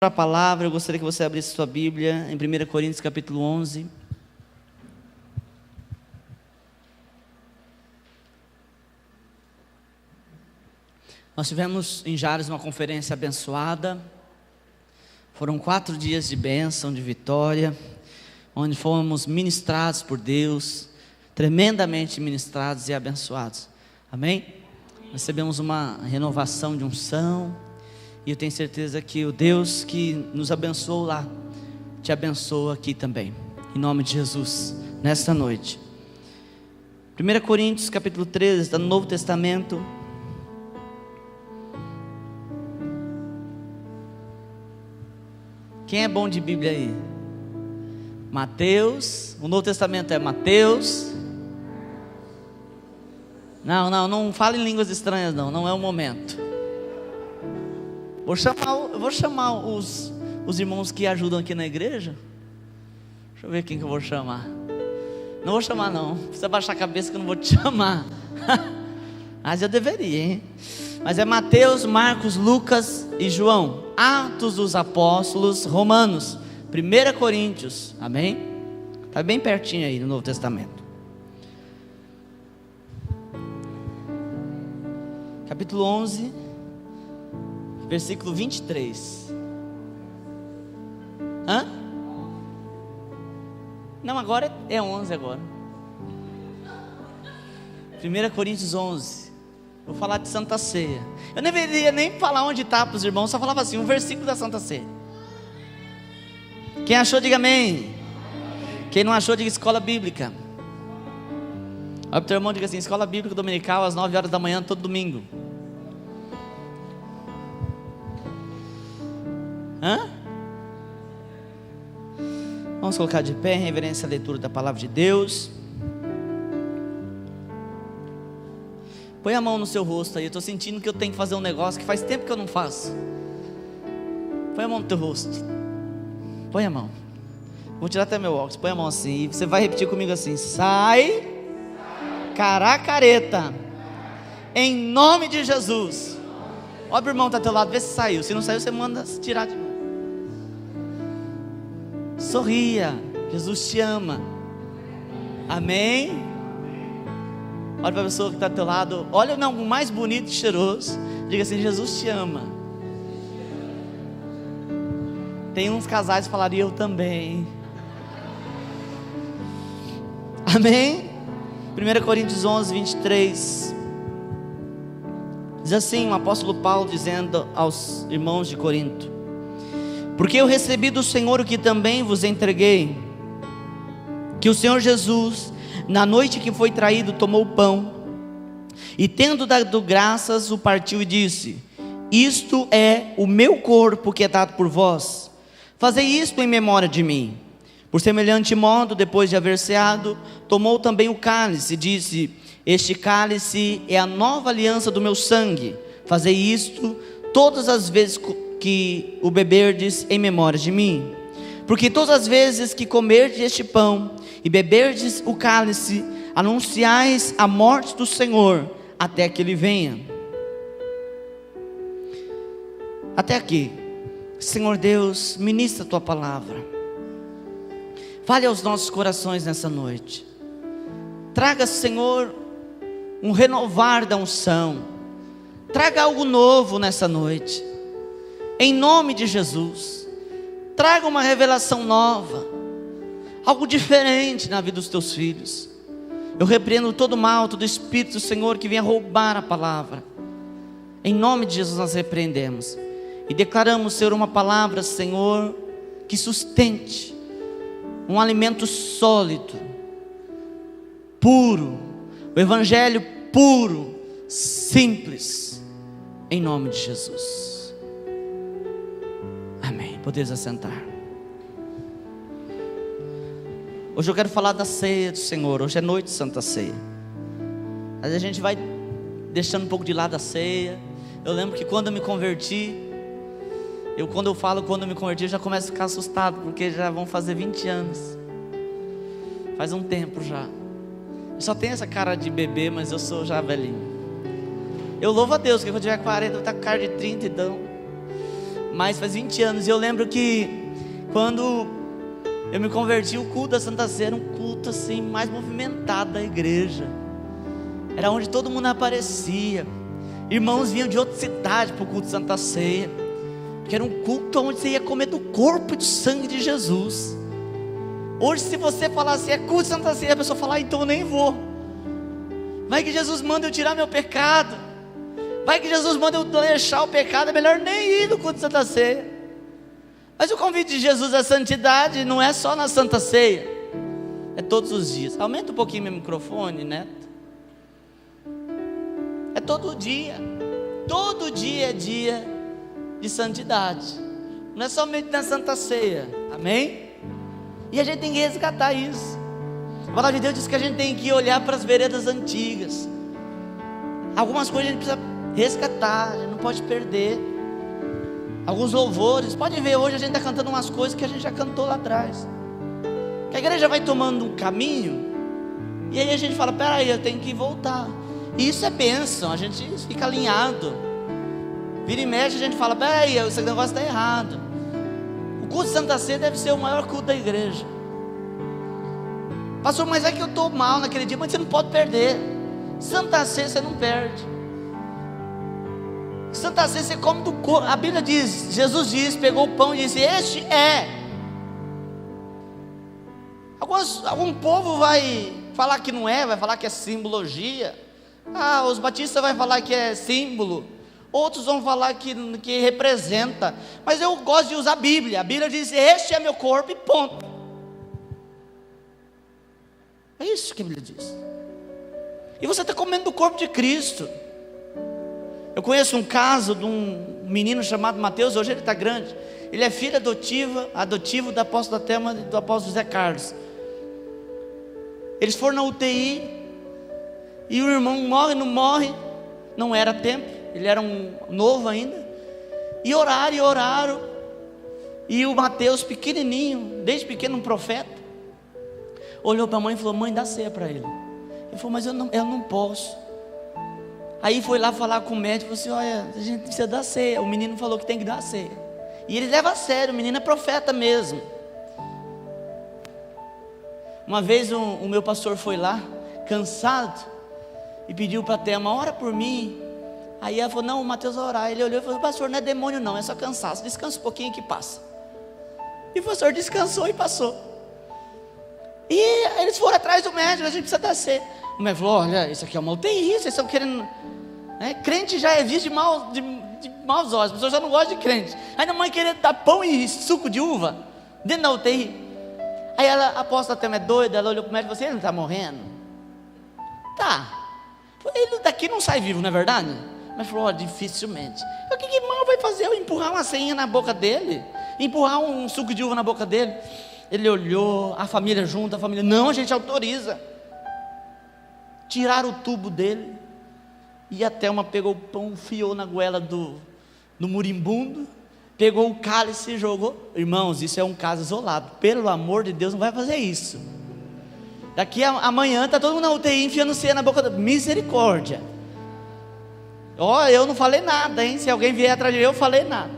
A palavra, eu gostaria que você abrisse sua Bíblia em 1 Coríntios capítulo 11. Nós tivemos em Jales uma conferência abençoada. Foram 4 dias de bênção, de vitória, onde fomos ministrados por Deus, tremendamente ministrados e abençoados. Amém? Recebemos uma renovação de unção. E eu tenho certeza que o Deus que nos abençoou lá, te abençoa aqui também. Em nome de Jesus, nesta noite. 1 Coríntios capítulo 13, está no Novo Testamento. Quem é bom de Bíblia aí? Mateus. O Novo Testamento é Mateus. Não fale em línguas estranhas não é o momento. Eu vou chamar os irmãos que ajudam aqui na igreja. Deixa eu ver quem que eu vou chamar. Não vou chamar não, precisa baixar a cabeça que eu não vou te chamar. Mas eu deveria, hein? Mas é Mateus, Marcos, Lucas e João. Atos dos Apóstolos, Romanos, 1 Coríntios, amém? Está bem pertinho aí no Novo Testamento. Capítulo 11, versículo 23. Não, agora é 11 agora. 1 Coríntios 11. Vou falar de Santa Ceia. Eu não deveria nem falar onde está para os irmãos, só falava assim, um versículo da Santa Ceia. Quem achou, diga amém. Quem não achou, diga escola bíblica. Olha para o teu irmão, diga assim, escola bíblica dominical às 9 horas da manhã, todo domingo. Vamos colocar de pé em reverência à leitura da palavra de Deus. Põe a mão no seu rosto aí. Eu estou sentindo que eu tenho que fazer um negócio que faz tempo que eu não faço. Põe a mão no teu rosto. Põe a mão. Vou tirar até meu óculos. Põe a mão assim e você vai repetir comigo assim: sai, caracareta, em nome de Jesus. Olha o irmão que está ao teu lado, vê se saiu. Se não saiu, você manda tirar de novo. Sorria, Jesus te ama. Amém? Olha para a pessoa que está ao teu lado. Olha o mais bonito e cheiroso. Diga assim: Jesus te ama. Tem uns casais que falariam: eu também. Amém? 1 Coríntios 11, 23. Diz assim o apóstolo Paulo dizendo aos irmãos de Corinto: porque eu recebi do Senhor o que também vos entreguei, que o Senhor Jesus, na noite que foi traído, tomou o pão, e tendo dado graças, o partiu e disse: isto é o meu corpo que é dado por vós, fazei isto em memória de mim. Por semelhante modo, depois de haver ceado, tomou também o cálice e disse: este cálice é a nova aliança do meu sangue, fazei isto todas as vezes que o beberdes em memória de mim. Porque todas as vezes que comerdes este pão e beberdes o cálice, anunciais a morte do Senhor até que Ele venha. Até aqui. Senhor Deus, ministra a Tua palavra. Fale aos nossos corações nessa noite. Traga, Senhor, um renovar da unção. Traga algo novo nessa noite. Em nome de Jesus. Traga uma revelação nova. Algo diferente na vida dos Teus filhos. Eu repreendo todo mal, todo espírito, Senhor, que venha roubar a palavra. Em nome de Jesus nós repreendemos. E declaramos, Senhor, uma palavra, Senhor, que sustente. Um alimento sólido. Puro. O evangelho puro. Simples. Em nome de Jesus. Amém. Podeis assentar. Hoje eu quero falar da ceia do Senhor. Hoje é noite de Santa Ceia. Mas a gente vai deixando um pouco de lado a ceia. Eu lembro que quando eu me converti, quando eu me converti, eu já começo a ficar assustado, porque já vão fazer 20 anos. Faz um tempo já. Eu só tenho essa cara de bebê, mas eu sou já velhinho. Eu louvo a Deus, que quando eu tiver 40 eu vou estar com cara de 30 então. mas faz 20 anos. E eu lembro que quando eu me converti, o culto da Santa Ceia era um culto assim mais movimentado da igreja. Era onde todo mundo aparecia. Irmãos vinham de outra cidade para o culto da Santa Ceia, porque era um culto onde você ia comer do corpo e do sangue de Jesus. Hoje, se você falar assim, é culto da Santa Ceia, a pessoa fala, então eu nem vou. Vai que Jesus manda eu tirar meu pecado, vai que Jesus manda eu deixar o pecado, é melhor nem ir no culto da Santa Ceia. Mas o convite de Jesus à santidade não é só na Santa Ceia, é todos os dias. Aumenta um pouquinho meu microfone, Neto. É todo dia é dia de santidade, não é somente na Santa Ceia, amém? E a gente tem que resgatar isso. A palavra de Deus diz que a gente tem que olhar para as veredas antigas. Algumas coisas a gente precisa resgatar, a gente não pode perder. Alguns louvores, pode ver, hoje a gente está cantando umas coisas que a gente já cantou lá atrás, que a igreja vai tomando um caminho, e aí a gente fala, peraí, eu tenho que voltar. E isso é bênção, a gente fica alinhado. Vira e mexe, a gente fala, peraí, esse negócio está errado. O culto de Santa Ceia deve ser o maior culto da igreja. Pastor, mas é que eu estou mal naquele dia. Mas você não pode perder. Santa Ceia você não perde. Santa Ceia você come do corpo. A Bíblia diz, Jesus diz, pegou o pão e disse, este é. Algum povo vai falar que não é, vai falar que é simbologia. Os batistas vão falar que é símbolo. Outros vão falar que representa. Mas eu gosto de usar a Bíblia. A Bíblia diz, este é meu corpo e ponto. É isso que a Bíblia diz. E você está comendo do corpo de Cristo. Eu conheço um caso de um menino chamado Mateus. Hoje ele está grande. Ele é filho adotivo da apóstola Thelma e do apóstolo José Carlos. Eles foram na UTI, e o irmão morre, não morre, não era tempo, ele era novo ainda, e oraram, e o Mateus pequenininho, desde pequeno um profeta, olhou para a mãe e falou, mãe, dá ceia para ele. Ele falou, mas eu não posso. Aí foi lá falar com o médico, falou assim, olha, a gente precisa dar ceia. O menino falou que tem que dar ceia, e ele leva a sério, o menino é profeta mesmo. Uma vez o meu pastor foi lá, cansado, e pediu para a Thelma, ora por mim. Aí ela falou, não, o Mateus vai orar. Ele olhou e falou, pastor, não é demônio não, é só cansaço, descansa um pouquinho que passa. E o pastor descansou e passou. E eles foram atrás do médico, a gente precisa dar ceia. O médico falou, olha, isso aqui é uma UTI, vocês estão querendo, crente já é visto de maus olhos, as pessoas já não gostam de crente. Aí a mãe querendo dar pão e suco de uva dentro da UTI. Aí ela, a apóstola Thelma é doida, ela olhou para o médico e falou assim, ele não está morrendo? Tá, ele daqui não sai vivo, não é verdade? Mas falou, dificilmente. O que mal vai fazer eu empurrar uma senha na boca dele? Empurrar um suco de uva na boca dele? Ele olhou, a família junto, a família, não, a gente autoriza. Tiraram o tubo dele, e a Thelma pegou o pão, enfiou na goela do moribundo, pegou o cálice e jogou. Irmãos, isso é um caso isolado, pelo amor de Deus, não vai fazer isso. Daqui amanhã está todo mundo na UTI enfiando ceia na boca misericórdia. Eu não falei nada, hein? Se alguém vier atrás de mim, eu falei nada.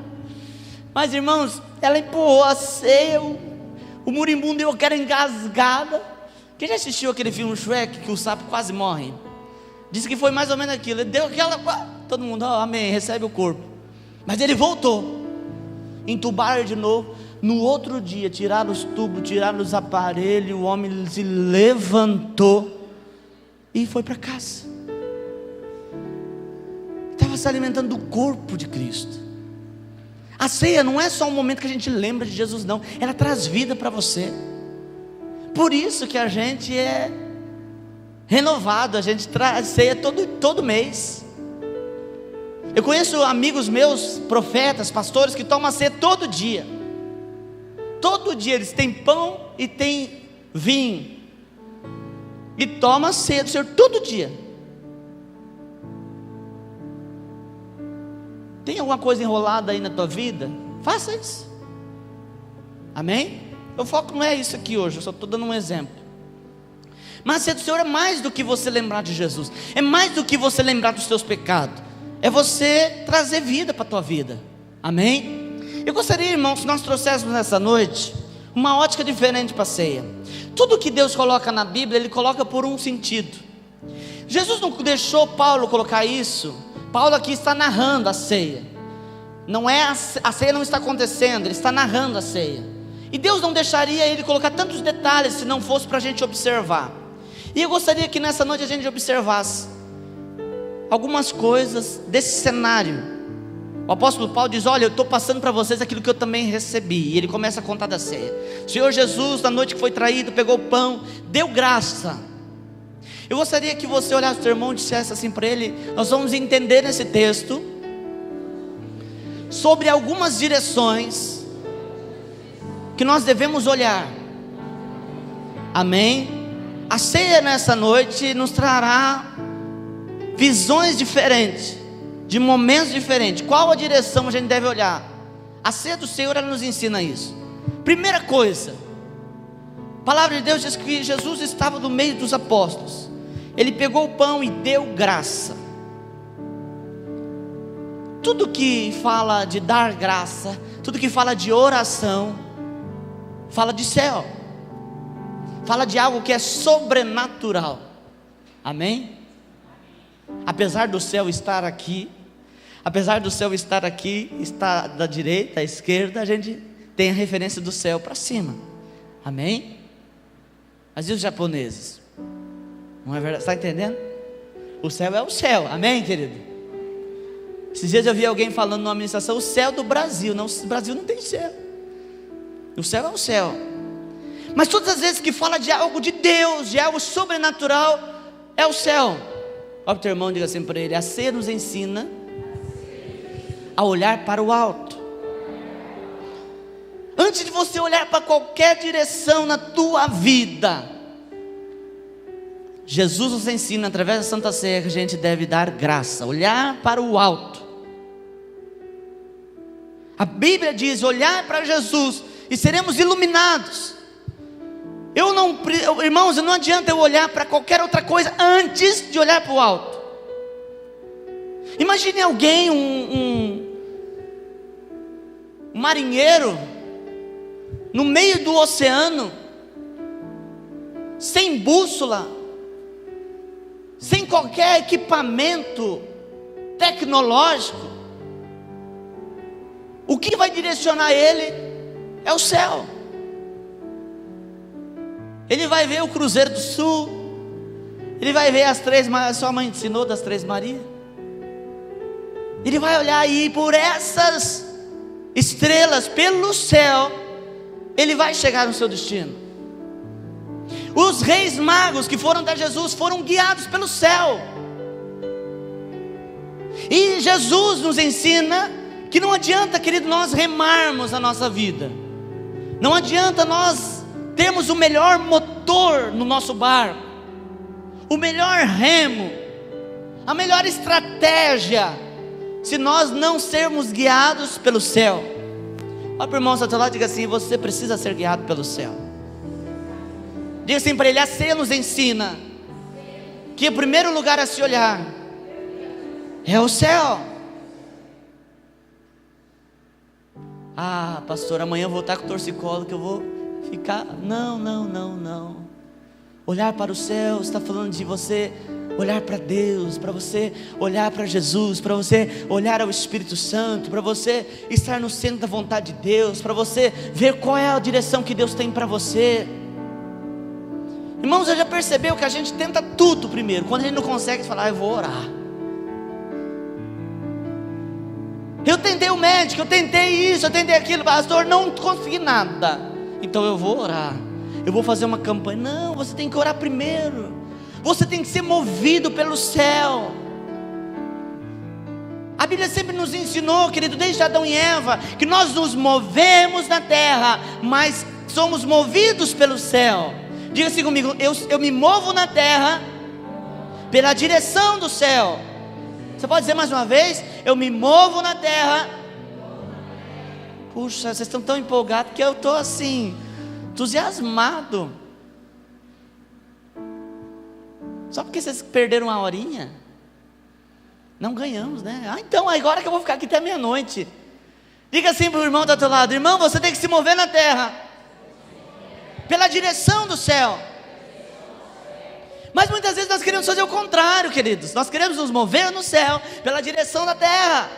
Mas irmãos, ela empurrou a ceia, o moribundo deu aquela engasgada. Quem já assistiu aquele filme Shrek, que o sapo quase morre? Disse que foi mais ou menos aquilo. Ele deu aquela, todo mundo, amém, recebe o corpo. Mas ele voltou, entubaram de novo. No outro dia, tiraram os tubos, tiraram os aparelhos. O homem se levantou e foi para casa. Estava se alimentando do corpo de Cristo. A ceia não é só um momento que a gente lembra de Jesus, não. Ela traz vida para você. Por isso que a gente é renovado. A gente traz ceia todo mês. Eu conheço amigos meus, profetas, pastores, que tomam a ceia todo dia. Todo dia eles têm pão e têm vinho, e tomam a ceia do Senhor todo dia. Tem alguma coisa enrolada aí na tua vida? Faça isso. Amém? O foco não é isso aqui hoje, eu só estou dando um exemplo. Mas a ceia do Senhor é mais do que você lembrar de Jesus, é mais do que você lembrar dos seus pecados, é você trazer vida para a tua vida. Amém? Eu gostaria, irmãos, que nós trouxéssemos nessa noite uma ótica diferente para a ceia. Tudo que Deus coloca na Bíblia, Ele coloca por um sentido. Jesus não deixou Paulo colocar isso. Paulo aqui está narrando a ceia. Não é a ceia não está acontecendo, ele está narrando a ceia. E Deus não deixaria ele colocar tantos detalhes se não fosse para a gente observar. E eu gostaria que nessa noite a gente observasse algumas coisas desse cenário. O apóstolo Paulo diz: olha, eu estou passando para vocês aquilo que eu também recebi. E ele começa a contar da ceia. O Senhor Jesus, na noite que foi traído, pegou o pão, deu graça. Eu gostaria que você olhasse o teu irmão e dissesse assim para ele: nós vamos entender nesse texto sobre algumas direções que nós devemos olhar. Amém? A ceia nessa noite nos trará visões diferentes, de momentos diferentes. Qual a direção a gente deve olhar? A ceia do Senhor, ela nos ensina isso. Primeira coisa, a palavra de Deus diz que Jesus estava no meio dos apóstolos. Ele pegou o pão e deu graça. Tudo que fala de dar graça, tudo que fala de oração, fala de céu, fala de algo que é sobrenatural. Amém? Apesar do céu estar aqui, está da direita à esquerda, a gente tem a referência do céu para cima. Amém? Mas e os japoneses? Não é verdade? Está entendendo? O céu é o céu, amém, querido? Esses dias eu vi alguém falando numa administração: o céu do Brasil. Não, o Brasil não tem céu. O céu é o céu. Mas todas as vezes que fala de algo de Deus, de algo sobrenatural, é o céu. Olha para o teu irmão e diga assim para ele: a ceia nos ensina a olhar para o alto. Antes de você olhar para qualquer direção na tua vida, Jesus nos ensina através da Santa Ceia que a gente deve dar graça, olhar para o alto. A Bíblia diz: olhar para Jesus e seremos iluminados. Irmãos, não adianta eu olhar para qualquer outra coisa antes de olhar para o alto. Imagine alguém, um marinheiro, no meio do oceano, sem bússola, sem qualquer equipamento tecnológico. O que vai direcionar ele é o céu. Ele vai ver o Cruzeiro do Sul, ele vai ver as três Marias. Sua mãe ensinou das Três Marias. Ele vai olhar aí por essas estrelas, pelo céu, ele vai chegar no seu destino. Os reis magos que foram até Jesus foram guiados pelo céu. E Jesus nos ensina que não adianta, querido, nós remarmos a nossa vida. Não adianta nós termos o melhor motor no nosso barco, o melhor remo, a melhor estratégia, se nós não sermos guiados pelo céu. Olha para o irmão ao teu lado e diga assim: você precisa ser guiado pelo céu. Diga assim para ele: a ceia nos ensina que o primeiro lugar a se olhar é o céu. Ah, pastor, amanhã eu vou estar com o torcicolo, que eu vou ficar. Não. Olhar para o céu está falando de você olhar para Deus, para você olhar para Jesus, para você olhar ao Espírito Santo, para você estar no centro da vontade de Deus, para você ver qual é a direção que Deus tem para você. Irmãos, você já percebeu que a gente tenta tudo primeiro, quando a gente não consegue falar: eu vou orar. Eu tentei o médico, eu tentei isso, eu tentei aquilo, pastor, não consegui nada, então eu vou orar, eu vou fazer uma campanha. Não, você tem que orar primeiro. Você tem que ser movido pelo céu. A Bíblia sempre nos ensinou, querido, desde Adão e Eva, que nós nos movemos na terra, mas somos movidos pelo céu. Diga assim comigo: eu me movo na terra pela direção do céu. Você pode dizer mais uma vez? Eu me movo na terra. Puxa, vocês estão tão empolgados que eu estou assim, entusiasmado. Só porque vocês perderam uma horinha? Não ganhamos, né? Então agora que eu vou ficar aqui até meia-noite. Diga assim para o irmão do outro lado: irmão, você tem que se mover na terra pela direção do céu. Mas muitas vezes nós queremos fazer o contrário, queridos. Nós queremos nos mover no céu pela direção da terra.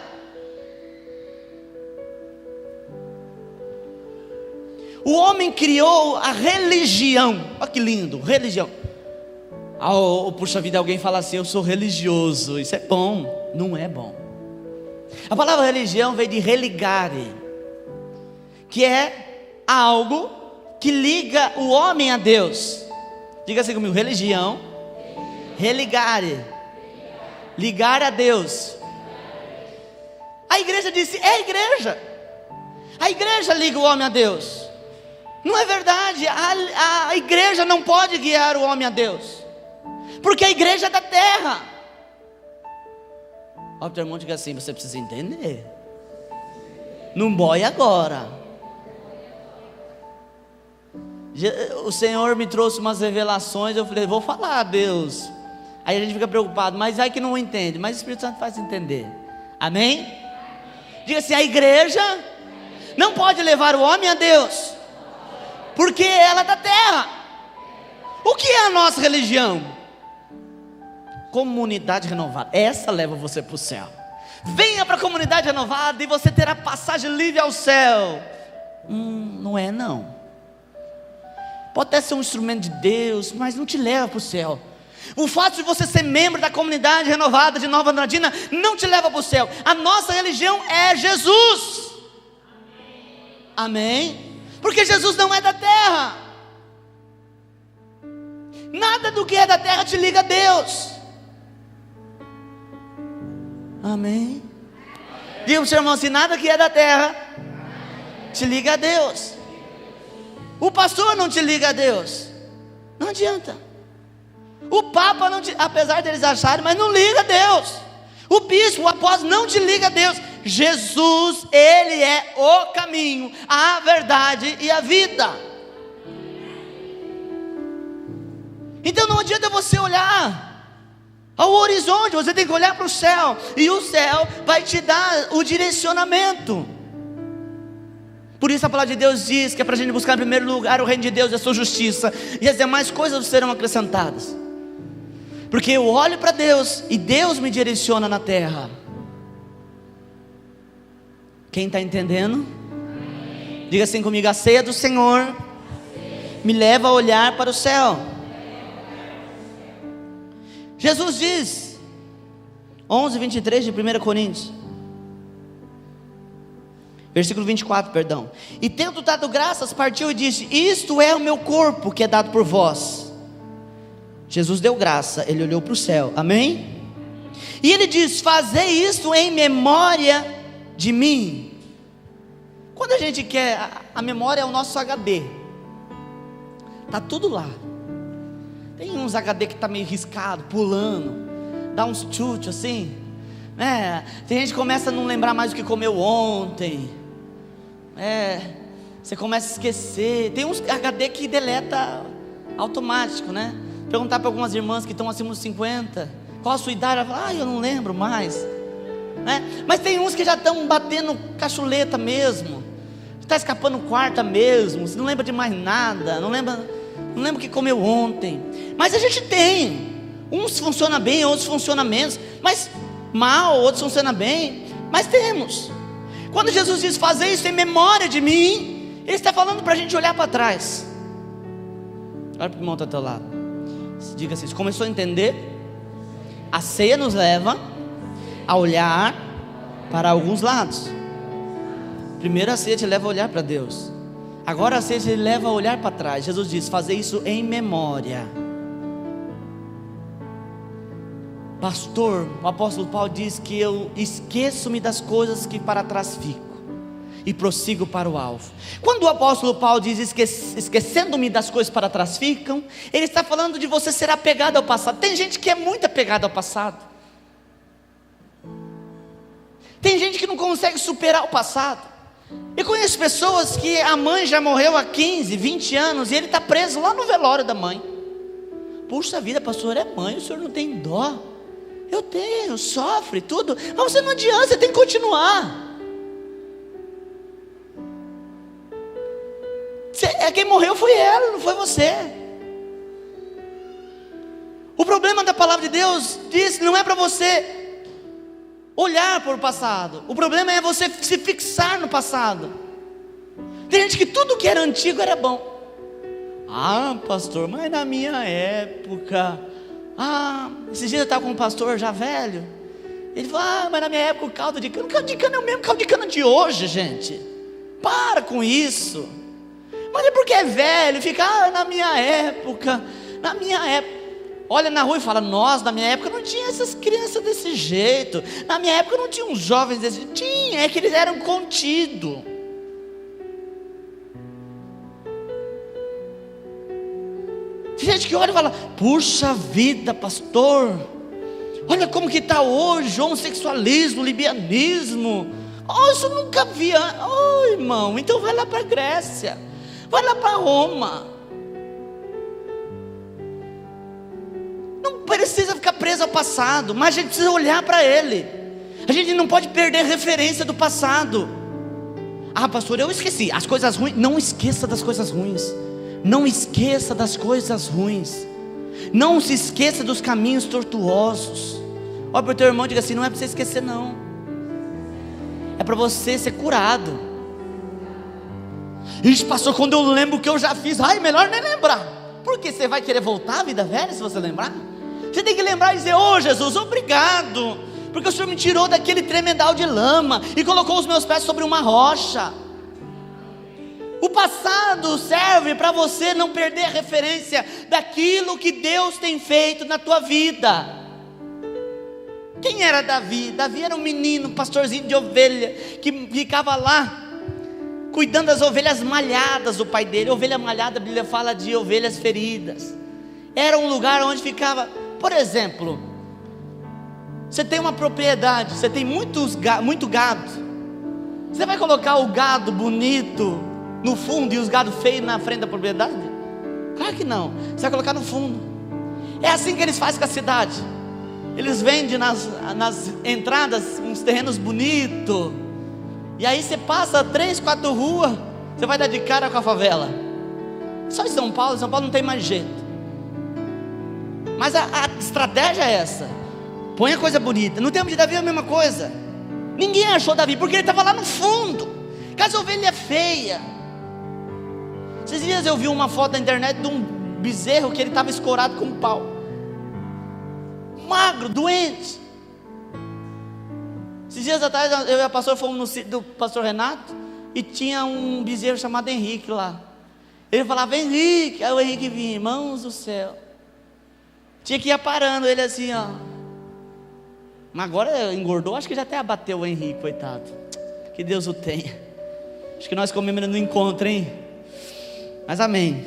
O homem criou a religião. Olha que lindo, religião. Puxa vida, alguém fala assim: eu sou religioso. Isso é bom? Não é bom. A palavra religião veio de religare, que é algo que liga o homem a Deus. Diga assim comigo: religião, religare, ligar a Deus. A igreja disse: é a igreja. A igreja liga o homem a Deus. Não é verdade. A igreja não pode guiar o homem a Deus, porque a igreja é da terra. Olha o teu irmão, diga assim: você precisa entender. Não boia agora. O Senhor me trouxe umas revelações. Eu falei: vou falar a Deus. Aí a gente fica preocupado, mas vai que não entende. Mas o Espírito Santo faz entender. Amém? Diga assim: a igreja não pode levar o homem a Deus, porque ela é da terra. O que é a nossa religião? Comunidade renovada. Essa leva você para o céu. Venha para a comunidade renovada e você terá passagem livre ao céu. Não é não. Pode até ser um instrumento de Deus, mas não te leva para o céu. O fato de você ser membro da comunidade renovada de Nova Andradina não te leva para o céu. A nossa religião é Jesus. Amém? Porque Jesus não é da terra. Nada do que é da terra te liga a Deus. Amém? Diga para o seu irmão assim: nada que é da terra te liga a Deus. O pastor não te liga a Deus. Não adianta. O Papa não te, apesar deles acharem, mas não liga a Deus. O bispo, o apóstolo não te liga a Deus. Jesus, Ele é o caminho, a verdade e a vida. Então não adianta você olhar ao horizonte, você tem que olhar para o céu. E o céu vai te dar o direcionamento. Por isso a palavra de Deus diz que é para a gente buscar em primeiro lugar o reino de Deus e a sua justiça, e as demais coisas serão acrescentadas. Porque eu olho para Deus e Deus me direciona na terra. Quem está entendendo? Diga assim comigo: a ceia do Senhor me leva a olhar para o céu. Jesus diz, 11:23 de 1 Coríntios, versículo 24, perdão: e tendo dado graças, partiu e disse: isto é o meu corpo que é dado por vós. Jesus deu graça, ele olhou para o céu, amém? E ele diz: fazei isto em memória de mim. Quando a gente quer, a memória é o nosso HD, está tudo lá. Tem uns HD que está meio riscado, pulando, dá uns chute assim, né? Tem gente que começa a não lembrar mais o que comeu ontem, você começa a esquecer. Tem uns HD que deleta automático, né? Perguntar para algumas irmãs que estão acima dos 50, qual a sua idade? Ela fala: eu não lembro mais, né? Mas tem uns que já estão batendo cachuleta mesmo, está escapando quarta mesmo, você não lembra de mais nada, não lembra o que comeu ontem. Mas a gente tem, uns funcionam bem, outros funcionam menos, mas mal, outros funcionam bem, mas temos. Quando Jesus diz: fazer isso em memória de mim, Ele está falando para a gente olhar para trás. Olha para o irmão que está ao teu lado, diga assim: você começou a entender? A ceia nos leva a olhar para alguns lados. Primeiro a ceia te leva a olhar para Deus, agora a ceia te leva a olhar para trás. Jesus diz: fazer isso em memória. Pastor, o apóstolo Paulo diz que eu esqueço-me das coisas que para trás fico e prossigo para o alvo. Quando o apóstolo Paulo diz esquecendo-me das coisas para trás ficam, ele está falando de você ser apegado ao passado. Tem gente que é muito apegada ao passado. Tem gente que não consegue superar o passado. Eu conheço pessoas que a mãe já morreu há 15, 20 anos e ele está preso lá no velório da mãe. Puxa vida, pastor, é mãe, o senhor não tem dó? Eu tenho, sofre tudo, mas você não adianta, você tem que continuar. quem morreu foi ela, não foi você. O problema da palavra de Deus diz, não é para você olhar para o passado. O problema é você se fixar no passado. Tem gente que tudo que era antigo era bom. Ah, pastor, mas na minha época... esses dias eu estava com um pastor já velho. Ele falou, mas na minha época o caldo de cana é o mesmo caldo de cana de hoje, gente. Para com isso. Mas é porque é velho, fica, na minha época. Olha na rua e fala, nossa, na minha época não tinha essas crianças desse jeito. Na minha época não tinha uns jovens desse jeito. Tinha, é que eles eram contidos. Tem gente que olha e fala, puxa vida, pastor, olha como que está hoje, homossexualismo, lesbianismo. Isso eu nunca vi. Irmão, então vai lá para a Grécia, vai lá para Roma. Não precisa ficar preso ao passado, mas a gente precisa olhar para ele. A gente não pode perder referência do passado. Pastor, eu esqueci as coisas ruins. Não esqueça das coisas ruins. Não esqueça das coisas ruins. Não se esqueça dos caminhos tortuosos. Olha para o teu irmão e diga assim, não é para você esquecer não. É para você ser curado. Ixi, pastor, quando eu lembro o que eu já fiz, melhor nem lembrar. Porque você vai querer voltar à vida velha se você lembrar? Você tem que lembrar e dizer, Jesus, obrigado, porque o Senhor me tirou daquele tremedal de lama e colocou os meus pés sobre uma rocha. O passado serve para você não perder a referência daquilo que Deus tem feito na tua vida. Quem era Davi? Davi era um menino, pastorzinho de ovelha, que ficava lá cuidando das ovelhas malhadas do pai dele. Ovelha malhada, a Bíblia fala de ovelhas feridas. Era um lugar onde ficava, por exemplo, você tem uma propriedade, você tem muito gado. Você vai colocar o gado bonito no fundo e os gado feios na frente da propriedade? Claro que não, você vai colocar no fundo. É assim que eles fazem com a cidade. Eles vendem nas entradas uns terrenos bonitos, e aí você passa 3, 4 ruas, você vai dar de cara com a favela. Só em São Paulo não tem mais jeito. Mas a estratégia é essa. Põe a coisa bonita. No tempo de Davi é a mesma coisa. Ninguém achou Davi, porque ele estava lá no fundo, com as ovelhas feias. Esses dias eu vi uma foto na internet de um bezerro que ele estava escorado com um pau, magro, doente. Esses dias atrás eu e a pastora fomos no sítio do pastor Renato, e tinha um bezerro chamado Henrique lá. Ele falava, Henrique, aí o Henrique vinha, irmãos do céu. Tinha que ir parando ele assim, ó. Mas agora engordou, acho que já até abateu o Henrique, coitado. Que Deus o tenha. Acho que nós comemos no encontro, hein? Mas amém.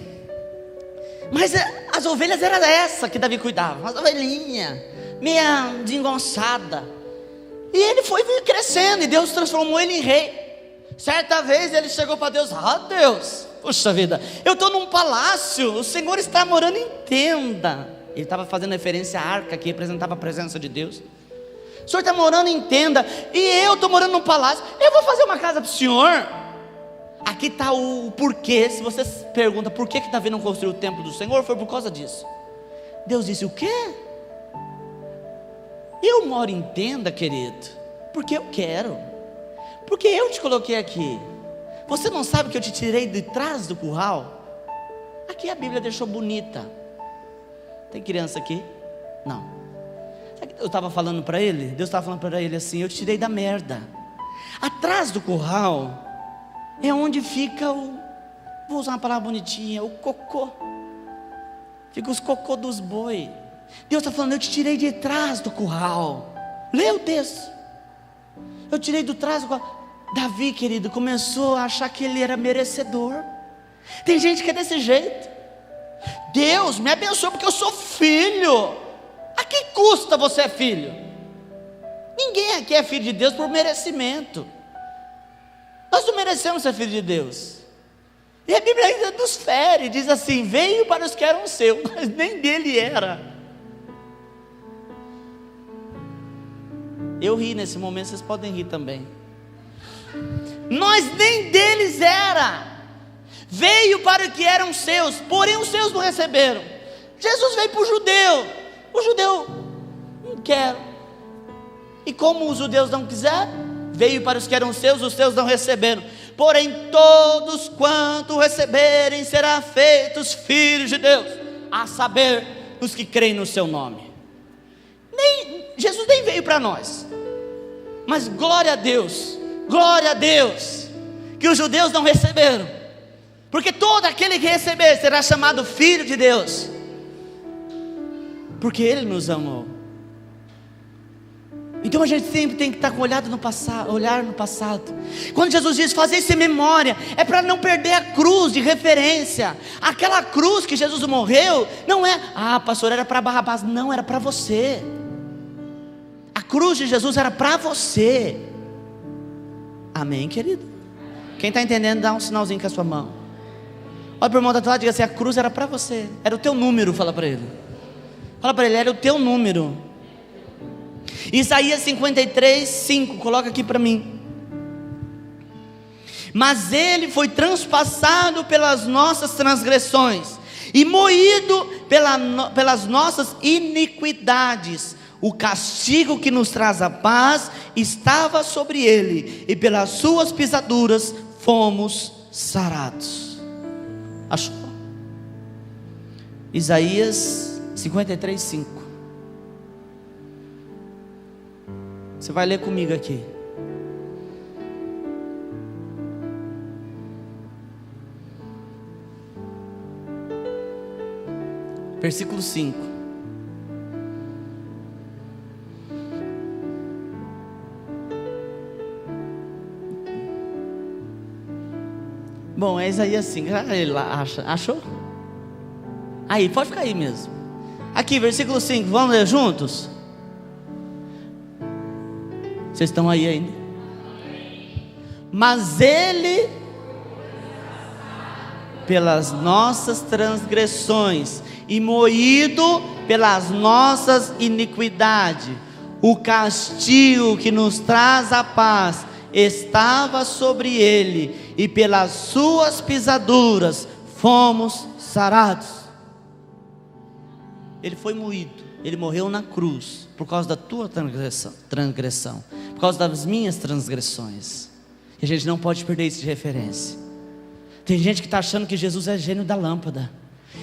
Mas as ovelhas eram essa que Davi cuidava, umas ovelhinhas meia desengonçada. E ele foi crescendo, e Deus transformou ele em rei. Certa vez ele chegou para Deus, Deus, puxa vida, eu estou num palácio, o Senhor está morando em tenda. Ele estava fazendo referência à arca que representava a presença de Deus. O Senhor está morando em tenda, e eu estou morando num palácio. Eu vou fazer uma casa para o Senhor. Aqui está o porquê. Se você pergunta por que Davi não construiu o templo do Senhor, foi por causa disso. Deus disse, o quê? Eu moro em tenda, querido, porque eu quero, porque eu te coloquei aqui. Você não sabe que eu te tirei de trás do curral? Aqui a Bíblia deixou bonita. Tem criança aqui? Não. Eu estava falando para ele, Deus estava falando para ele assim, eu te tirei da merda. Atrás do curral é onde fica vou usar uma palavra bonitinha, o cocô. Fica os cocô dos boi. Deus está falando, eu te tirei de trás do curral. Lê o texto. Eu tirei do trás do curral. Davi, querido, começou a achar que ele era merecedor. Tem gente que é desse jeito. Deus me abençoou porque eu sou filho. A que custa você é filho? Ninguém aqui é filho de Deus por merecimento. Nós não merecemos ser filho de Deus. E a Bíblia ainda nos fere, diz assim, veio para os que eram seus, mas nem dele era. Eu ri nesse momento, vocês podem rir também. Nós nem deles era. Veio para o que eram seus, porém os seus não receberam. Jesus veio para o judeu não quer. E como os judeus não quiseram, veio para os que eram seus, os seus não receberam. Porém todos quanto receberem, serão feitos filhos de Deus, a saber, os que creem no seu nome. Jesus nem veio para nós, mas glória a Deus, que os judeus não receberam, porque todo aquele que receber será chamado filho de Deus, porque Ele nos amou. Então a gente sempre tem que estar com olhar no passado. Quando Jesus diz fazer isso em memória, é para não perder a cruz de referência. Aquela cruz que Jesus morreu, não é, pastor, era para Barrabás. Não, era para você. A cruz de Jesus era para você. Amém, querido? Quem está entendendo, dá um sinalzinho com a sua mão. Olha para o irmão da tua lado e diga assim: a cruz era para você, era o teu número. Fala para ele, era o teu número. Isaías 53, 5, coloca aqui para mim. Mas Ele foi transpassado pelas nossas transgressões e moído pelas nossas iniquidades. O castigo que nos traz a paz estava sobre Ele, e pelas suas pisaduras fomos sarados. Achou? Isaías 53, 5. Você vai ler comigo aqui. Versículo 5. Bom, é Isaías 5. Ele lá achou? Aí, pode ficar aí mesmo. Aqui, versículo 5. Vamos ler juntos? Vocês estão aí ainda? Mas Ele, pelas nossas transgressões e moído pelas nossas iniquidades, o castigo que nos traz a paz estava sobre Ele, e pelas suas pisaduras fomos sarados. Ele foi moído, Ele morreu na cruz por causa da tua transgressão, por causa das minhas transgressões. E a gente não pode perder isso de referência. Tem gente que está achando que Jesus é gênio da lâmpada.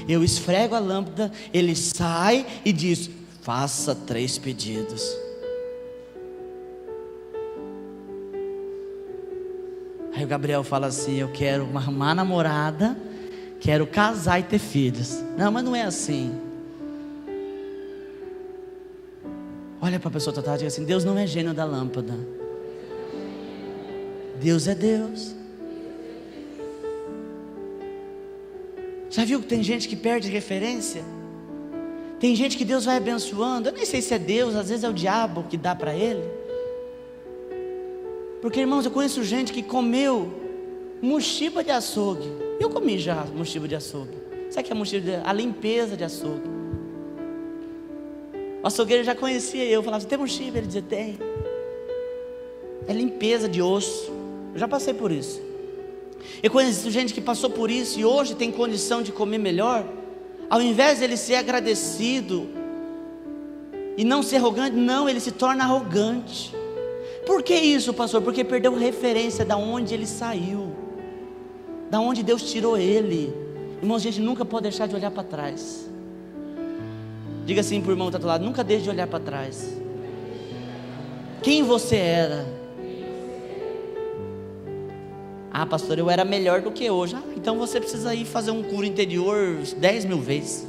Eu esfrego a lâmpada, Ele sai e diz: faça 3 pedidos. Aí o Gabriel fala assim: eu quero arrumar namorada, quero casar e ter filhos. Não, mas não é assim. Olha para a pessoa total e diga assim: Deus não é gênio da lâmpada. Deus é Deus. Já viu que tem gente que perde referência? Tem gente que Deus vai abençoando. Eu nem sei se é Deus, às vezes é o diabo que dá para ele. Porque, irmãos, eu conheço gente que comeu mochiba de açougue. Eu comi já mochiba de açougue. Sabe o que é mochiba? A limpeza de açougue. O açougueiro já conhecia eu, falava: tem mochiba? Ele dizia: tem. É limpeza de osso. Eu já passei por isso. Eu conheço gente que passou por isso e hoje tem condição de comer melhor. Ao invés de ele ser agradecido e não ser arrogante, não, ele se torna arrogante. Por que isso, pastor? Porque perdeu referência da onde ele saiu, da onde Deus tirou ele. Irmãos, a gente nunca pode deixar de olhar para trás. Diga assim para o irmão que está do lado: nunca deixe de olhar para trás. Quem você era? Pastor, eu era melhor do que hoje. Então você precisa ir fazer um cura interior 10.000 vezes.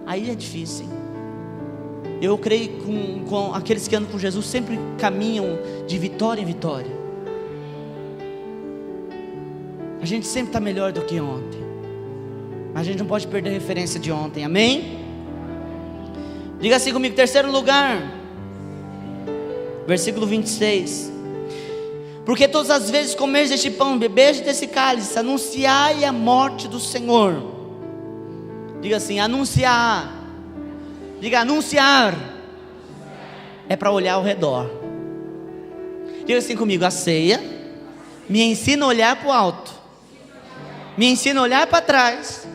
Aí é difícil, hein? Eu creio que com aqueles que andam com Jesus sempre caminham de vitória em vitória. A gente sempre está melhor do que ontem, mas a gente não pode perder a referência de ontem. Amém? Diga assim comigo: terceiro lugar, versículo 26. Porque todas as vezes comeis deste pão, bebeis desse cálice, anunciai a morte do Senhor. Diga assim: anunciar. Diga: anunciar. É para olhar ao redor. Diga assim comigo: a ceia me ensina a olhar para o alto, me ensina a olhar para trás,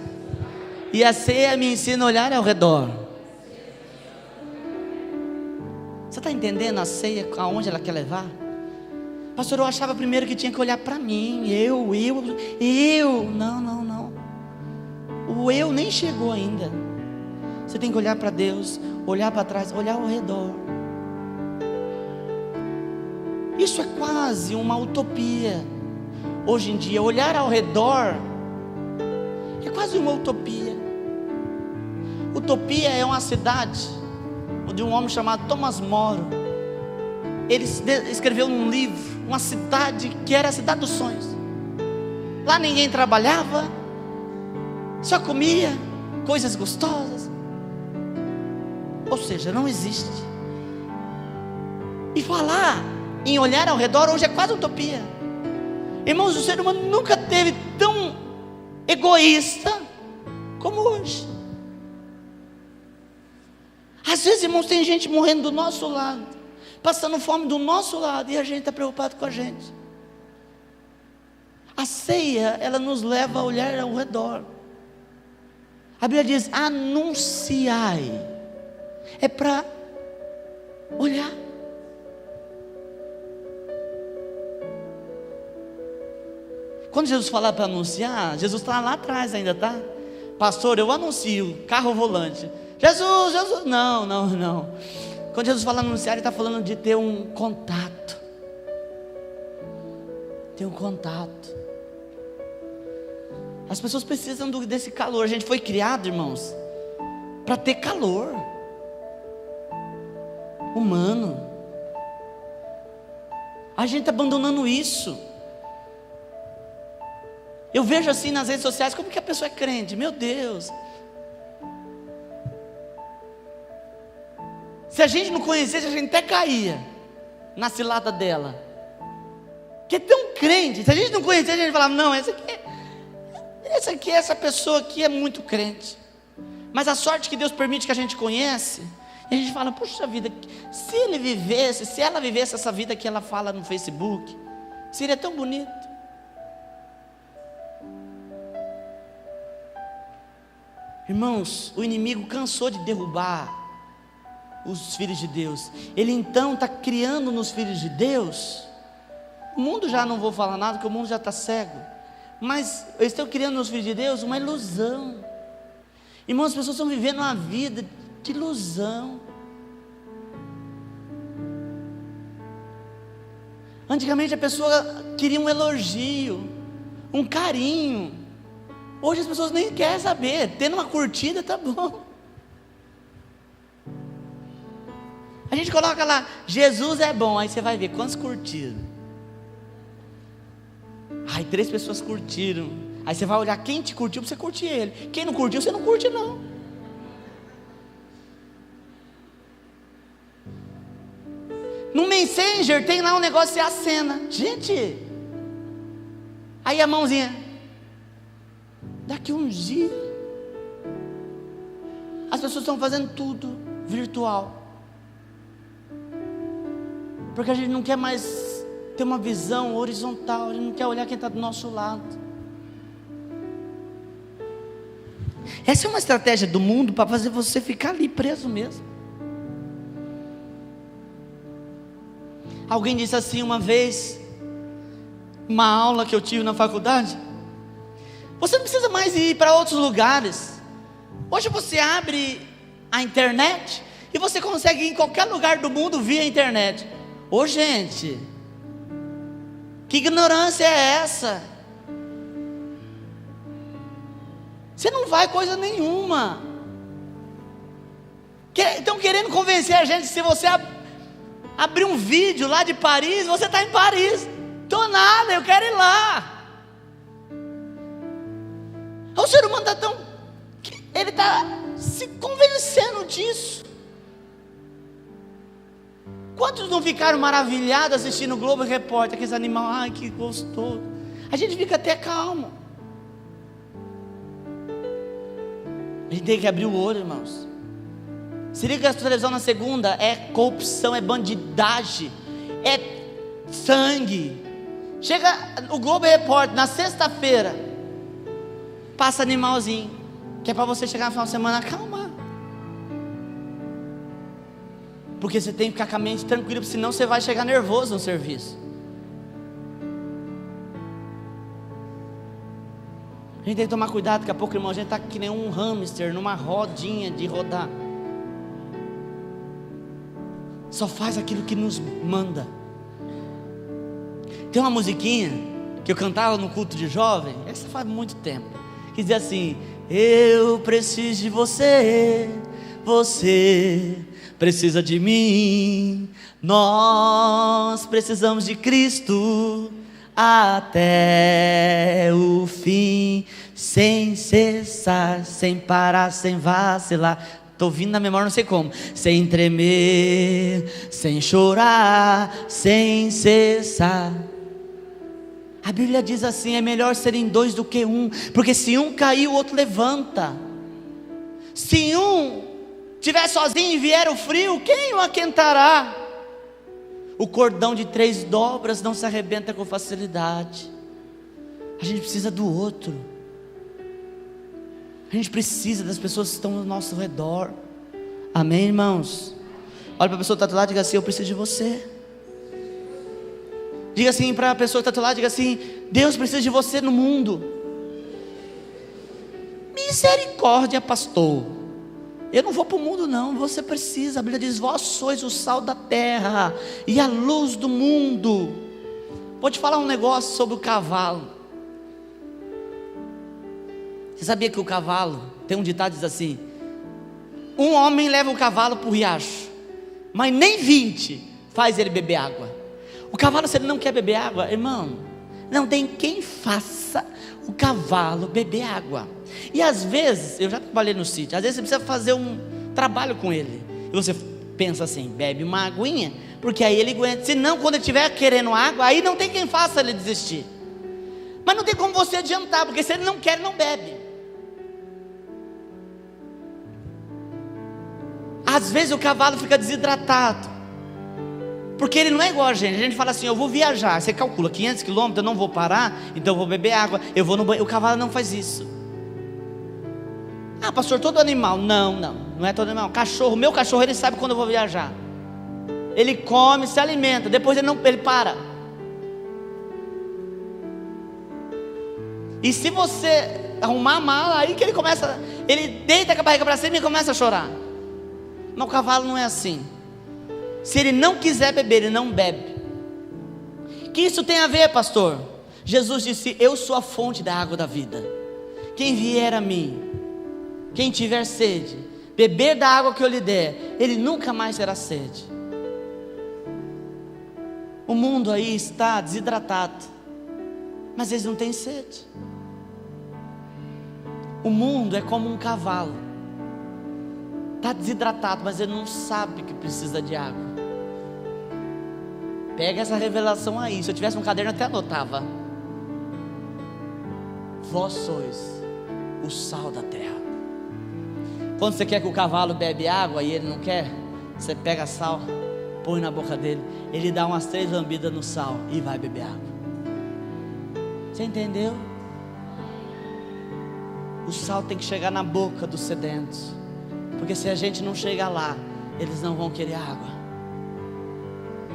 e a ceia me ensina a olhar ao redor. Você está entendendo a ceia, aonde ela quer levar? Pastor, eu achava primeiro que tinha que olhar para mim, eu, não. O eu nem chegou ainda. Você tem que olhar para Deus, olhar para trás, olhar ao redor. Isso é quase uma utopia. Hoje em dia, olhar ao redor é quase uma utopia. Utopia é uma cidade de um homem chamado Thomas More. Ele escreveu num livro uma cidade que era a cidade dos sonhos. Lá ninguém trabalhava, só comia coisas gostosas. Ou seja, não existe. E falar em olhar ao redor hoje é quase utopia. Irmãos, o ser humano nunca teve tão egoísta como hoje. Às vezes, irmãos, tem gente morrendo do nosso lado, passando fome do nosso lado, e a gente está preocupado com a gente. A ceia, ela nos leva a olhar ao redor. A Bíblia diz: anunciai. É para olhar. Quando Jesus fala para anunciar, Jesus está lá atrás ainda, tá? Pastor, eu anuncio, carro volante. Jesus, não. Quando Jesus fala anunciar, Ele está falando de ter um contato. Ter um contato. As pessoas precisam desse calor. A gente foi criado, irmãos, para ter calor humano. A gente está abandonando isso. Eu vejo assim nas redes sociais, como que a pessoa é crente? Meu Deus. Se a gente não conhecesse, a gente até caía na cilada dela. Que é tão crente. Se a gente não conhecesse, a gente falava: não, essa pessoa aqui é muito crente. Mas a sorte que Deus permite que a gente conhece, e a gente fala: puxa vida, se ela vivesse essa vida que ela fala no Facebook, seria tão bonito. Irmãos, o inimigo cansou de derrubar os filhos de Deus. Ele então está criando nos filhos de Deus. O mundo já não vou falar nada, porque o mundo já está cego. Mas eles estão criando nos filhos de Deus uma ilusão. Irmãos, as pessoas estão vivendo uma vida de ilusão. Antigamente a pessoa queria um elogio, um carinho. Hoje as pessoas nem querem saber. Tendo uma curtida tá bom. A gente coloca lá: Jesus é bom. Aí você vai ver quantos curtiram. Ai, 3 pessoas curtiram. Aí você vai olhar quem te curtiu para você curtir ele. Quem não curtiu, você não curte não. No Messenger tem lá um negócio de acena. Gente, aí a mãozinha. Daqui uns dias, as pessoas estão fazendo tudo virtual, porque a gente não quer mais ter uma visão horizontal. A gente não quer olhar quem está do nosso lado. Essa é uma estratégia do mundo para fazer você ficar ali preso mesmo. Alguém disse assim uma vez, uma aula que eu tive na faculdade: você não precisa mais ir para outros lugares. Hoje você abre a internet e você consegue ir em qualquer lugar do mundo via internet. Ô gente, que ignorância é essa? Você não vai coisa nenhuma. Estão querendo convencer a gente que se você abrir um vídeo lá de Paris, você está em Paris. Tô nada, eu quero ir lá. O ser humano está tão... ele está se convencendo disso. Quantos não ficaram maravilhados assistindo o Globo Repórter, aqueles animais? Ai, que gostoso. A gente fica até calmo. A gente tem que abrir o olho, irmãos. Se liga, a televisão na segunda é corrupção, é bandidagem, é sangue. Chega o Globo Repórter na sexta-feira, passa animalzinho, que é para você chegar no final de semana, calma. Porque você tem que ficar com a mente tranquila, senão você vai chegar nervoso no serviço. A gente tem que tomar cuidado, daqui a pouco, irmão, a gente está que nem um hamster numa rodinha de rodar. Só faz aquilo que nos manda. Tem uma musiquinha que eu cantava no culto de jovem, essa faz muito tempo, que dizia assim: eu preciso de você, você precisa de mim, nós precisamos de Cristo até o fim, sem cessar, sem parar, sem vacilar. Estou ouvindo na memória, não sei como. Sem tremer, sem chorar, sem cessar. A Bíblia diz assim: é melhor serem dois do que um, porque se um cair, o outro levanta. Se um estiver sozinho e vier o frio, quem o aquentará? O cordão de 3 dobras não se arrebenta com facilidade. A gente precisa do outro. A gente precisa das pessoas que estão ao nosso redor. Amém, irmãos? Olha para a pessoa que está do lado e diga assim: eu preciso de você. Diga assim para a pessoa que está do lado, diga assim: Deus precisa de você no mundo. Misericórdia, pastor. Eu não vou para o mundo não, você precisa. A Bíblia diz: vós sois o sal da terra e a luz do mundo. Vou te falar um negócio sobre o cavalo. Você sabia que o cavalo, tem um ditado que diz assim: um homem leva o cavalo para o riacho, mas nem 20 faz ele beber água. O cavalo, se ele não quer beber água, irmão, não tem quem faça o cavalo beber água. E às vezes, eu já trabalhei no sítio, às vezes você precisa fazer um trabalho com ele, e você pensa assim: bebe uma aguinha, porque aí ele aguenta. Senão, quando ele estiver querendo água, aí não tem quem faça ele desistir. Mas não tem como você adiantar, porque se ele não quer, ele não bebe. Às vezes o cavalo fica desidratado, porque ele não é igual a gente. A gente fala assim: eu vou viajar, você calcula 500 quilômetros, eu não vou parar, então eu vou beber água, eu vou no banho. O cavalo não faz isso. Ah, pastor, todo animal. Não é todo animal. Cachorro, meu cachorro, ele sabe quando eu vou viajar. Ele come, se alimenta, depois ele para. E se você arrumar a mala, aí que ele começa, ele deita com a barriga para cima e começa a chorar. Mas o cavalo não é assim. Se ele não quiser beber, ele não bebe. Que isso tem a ver, pastor? Jesus disse: eu sou a fonte da água da vida. Quem vier a mim, quem tiver sede, beber da água que eu lhe der, ele nunca mais terá sede. O mundo aí está desidratado, mas eles não têm sede. O mundo é como um cavalo, está desidratado, mas ele não sabe que precisa de água. Pega essa revelação aí. Se eu tivesse um caderno, eu até anotava: vós sois o sal da terra. Quando você quer que o cavalo bebe água e ele não quer, você pega sal, põe na boca dele, ele dá umas 3 lambidas no sal e vai beber água. Você entendeu? O sal tem que chegar na boca dos sedentos, porque se a gente não chegar lá, eles não vão querer água.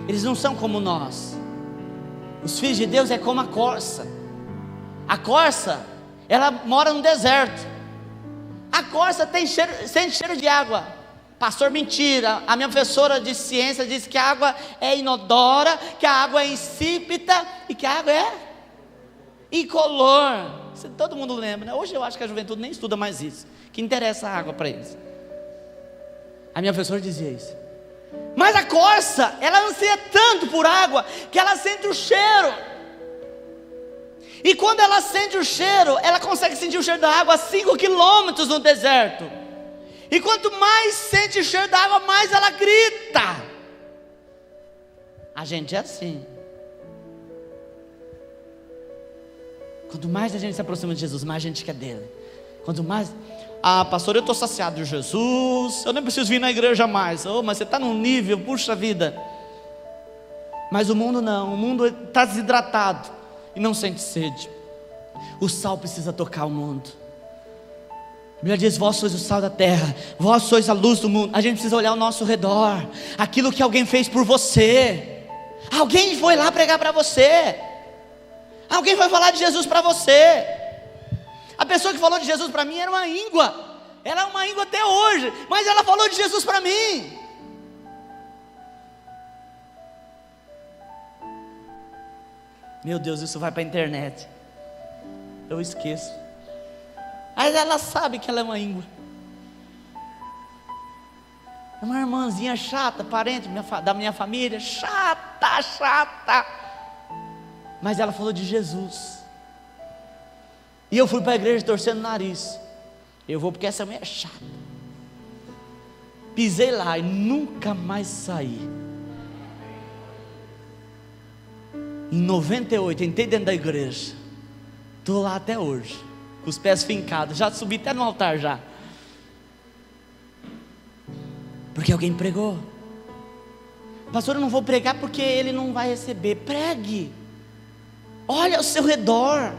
Eles não são como nós. Os filhos de Deus é como a corça. A corça, ela mora no deserto. A corça sente cheiro de água. Pastor, mentira. A minha professora de ciência disse que a água é inodora, que a água é insípida e que a água é incolor. Todo mundo lembra, né? Hoje eu acho que a juventude nem estuda mais isso. Que interessa a água para eles. A minha professora dizia isso. Mas a corça, ela anseia tanto por água que ela sente o cheiro. E quando ela sente o cheiro, ela consegue sentir o cheiro da água a 5 quilômetros no deserto. E quanto mais sente o cheiro da água, mais ela grita. A gente é assim. Quanto mais a gente se aproxima de Jesus, mais a gente quer dele. Quanto mais... Ah, pastor, eu estou saciado de Jesus, eu nem preciso vir na igreja mais. Oh, mas você está num nível, puxa vida. Mas o mundo não, o mundo está desidratado e não sente sede. O sal precisa tocar o mundo. A Bíblia diz: vós sois o sal da terra, vós sois a luz do mundo. A gente precisa olhar ao nosso redor, aquilo que alguém fez por você. Alguém foi lá pregar para você, alguém foi falar de Jesus para você. A pessoa que falou de Jesus para mim era uma íngua, ela é uma íngua até hoje, mas ela falou de Jesus para mim. Meu Deus, isso vai para a internet, eu esqueço. Mas ela sabe que ela é uma íngua. É uma irmãzinha chata, parente da minha família, chata. Mas ela falou de Jesus. E eu fui para a igreja torcendo o nariz. Eu vou porque essa mulher é chata. Pisei lá e nunca mais saí. Em 98, entrei dentro da igreja. Estou lá até hoje, com os pés fincados. Já subi até no altar já. Porque alguém pregou. Pastor, eu não vou pregar porque ele não vai receber. Pregue. Olha ao seu redor.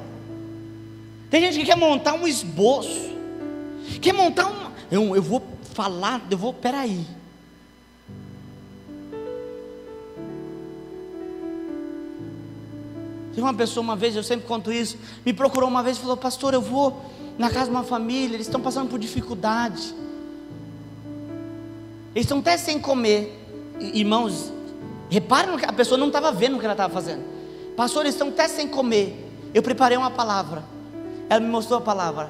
Tem gente que quer montar um esboço, quer montar um... Eu vou falar, peraí. Teve uma pessoa uma vez, eu sempre conto isso, me procurou uma vez e falou: pastor, eu vou na casa de uma família, eles estão passando por dificuldade, eles estão até sem comer. Irmãos, reparem que a pessoa não estava vendo o que ela estava fazendo. Pastor, eles estão até sem comer. Eu preparei uma palavra, ela me mostrou a palavra.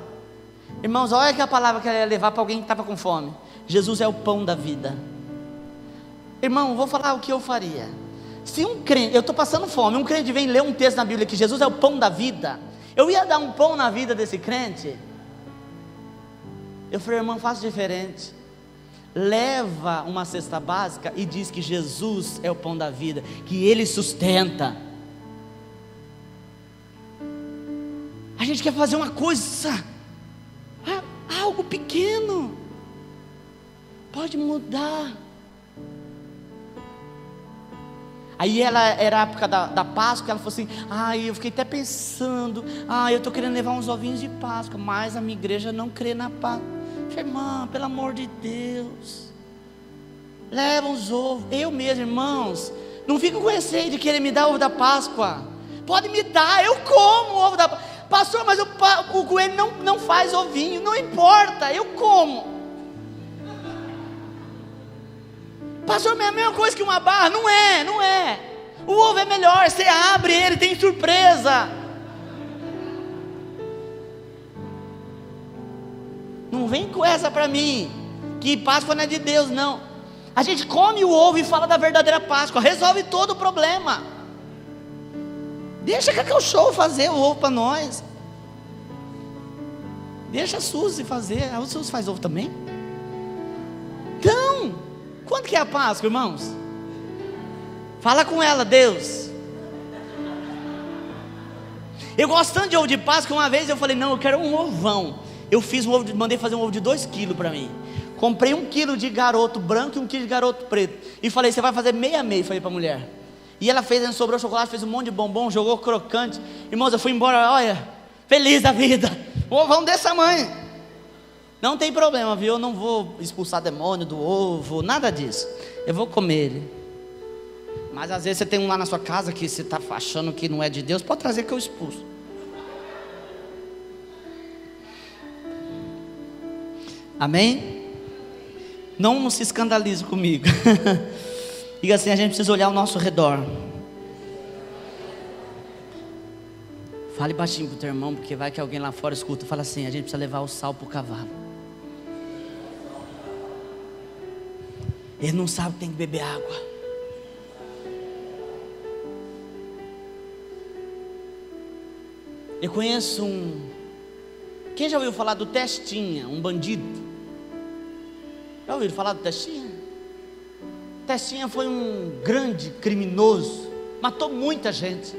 Irmãos, olha que a palavra que ela ia levar para alguém que estava com fome. Jesus é o pão da vida. Irmão, vou falar o que eu faria. Se um crente, eu estou passando fome, um crente vem ler um texto na Bíblia que Jesus é o pão da vida, eu ia dar um pão na vida desse crente. Eu falei: irmão, faça diferente. Leva uma cesta básica e diz que Jesus é o pão da vida, que Ele sustenta. A gente quer fazer uma coisa, algo pequeno, pode mudar. Aí era a época da Páscoa, ela falou assim: eu fiquei até pensando, eu estou querendo levar uns ovinhos de Páscoa, mas a minha igreja não crê na Páscoa. Eu falei: irmã, pelo amor de Deus, leva uns ovos. Eu mesmo, irmãos, não fico com receio de querer me dar ovo da Páscoa. Pode me dar, eu como o ovo da Páscoa. Pastor, mas o coelho não faz ovinho. Não importa, eu como. Pastor, é a mesma coisa que uma barra. Não é. O ovo é melhor, você abre ele, tem surpresa. Não vem com essa para mim, que Páscoa não é de Deus, não. A gente come o ovo e fala da verdadeira Páscoa, resolve todo o problema. Deixa a Cacau Show fazer o ovo para nós. Deixa a Suzy fazer. A Suzy faz ovo também? Então, quando que é a Páscoa, irmãos? Fala com ela, Deus. Eu gosto tanto de ovo de Páscoa. Uma vez eu falei: não, eu quero um ovão. Eu fiz um ovo, mandei fazer um ovo de 2 quilos para mim. Comprei 1 quilo de garoto branco e 1 quilo de garoto preto. E falei: você vai fazer meia, falei para a mulher. E ela fez, sobrou chocolate, fez um monte de bombom, jogou crocante. Irmãos, eu fui embora, olha, feliz da vida. Um ovão desse tamanho. Não tem problema, viu? Eu não vou expulsar demônio do ovo, nada disso. Eu vou comer ele. Mas às vezes você tem um lá na sua casa que você está achando que não é de Deus, pode trazer que eu expulso. Amém? Não se escandalize comigo. Diga assim: a gente precisa olhar ao nosso redor. Fale baixinho pro teu irmão, porque vai que alguém lá fora escuta. Fala assim: a gente precisa levar o sal pro cavalo. Ele não sabe que tem que beber água. Eu conheço quem já ouviu falar do Testinha, um bandido? Já ouviram falar do Testinha? Testinha foi um grande criminoso, matou muita gente.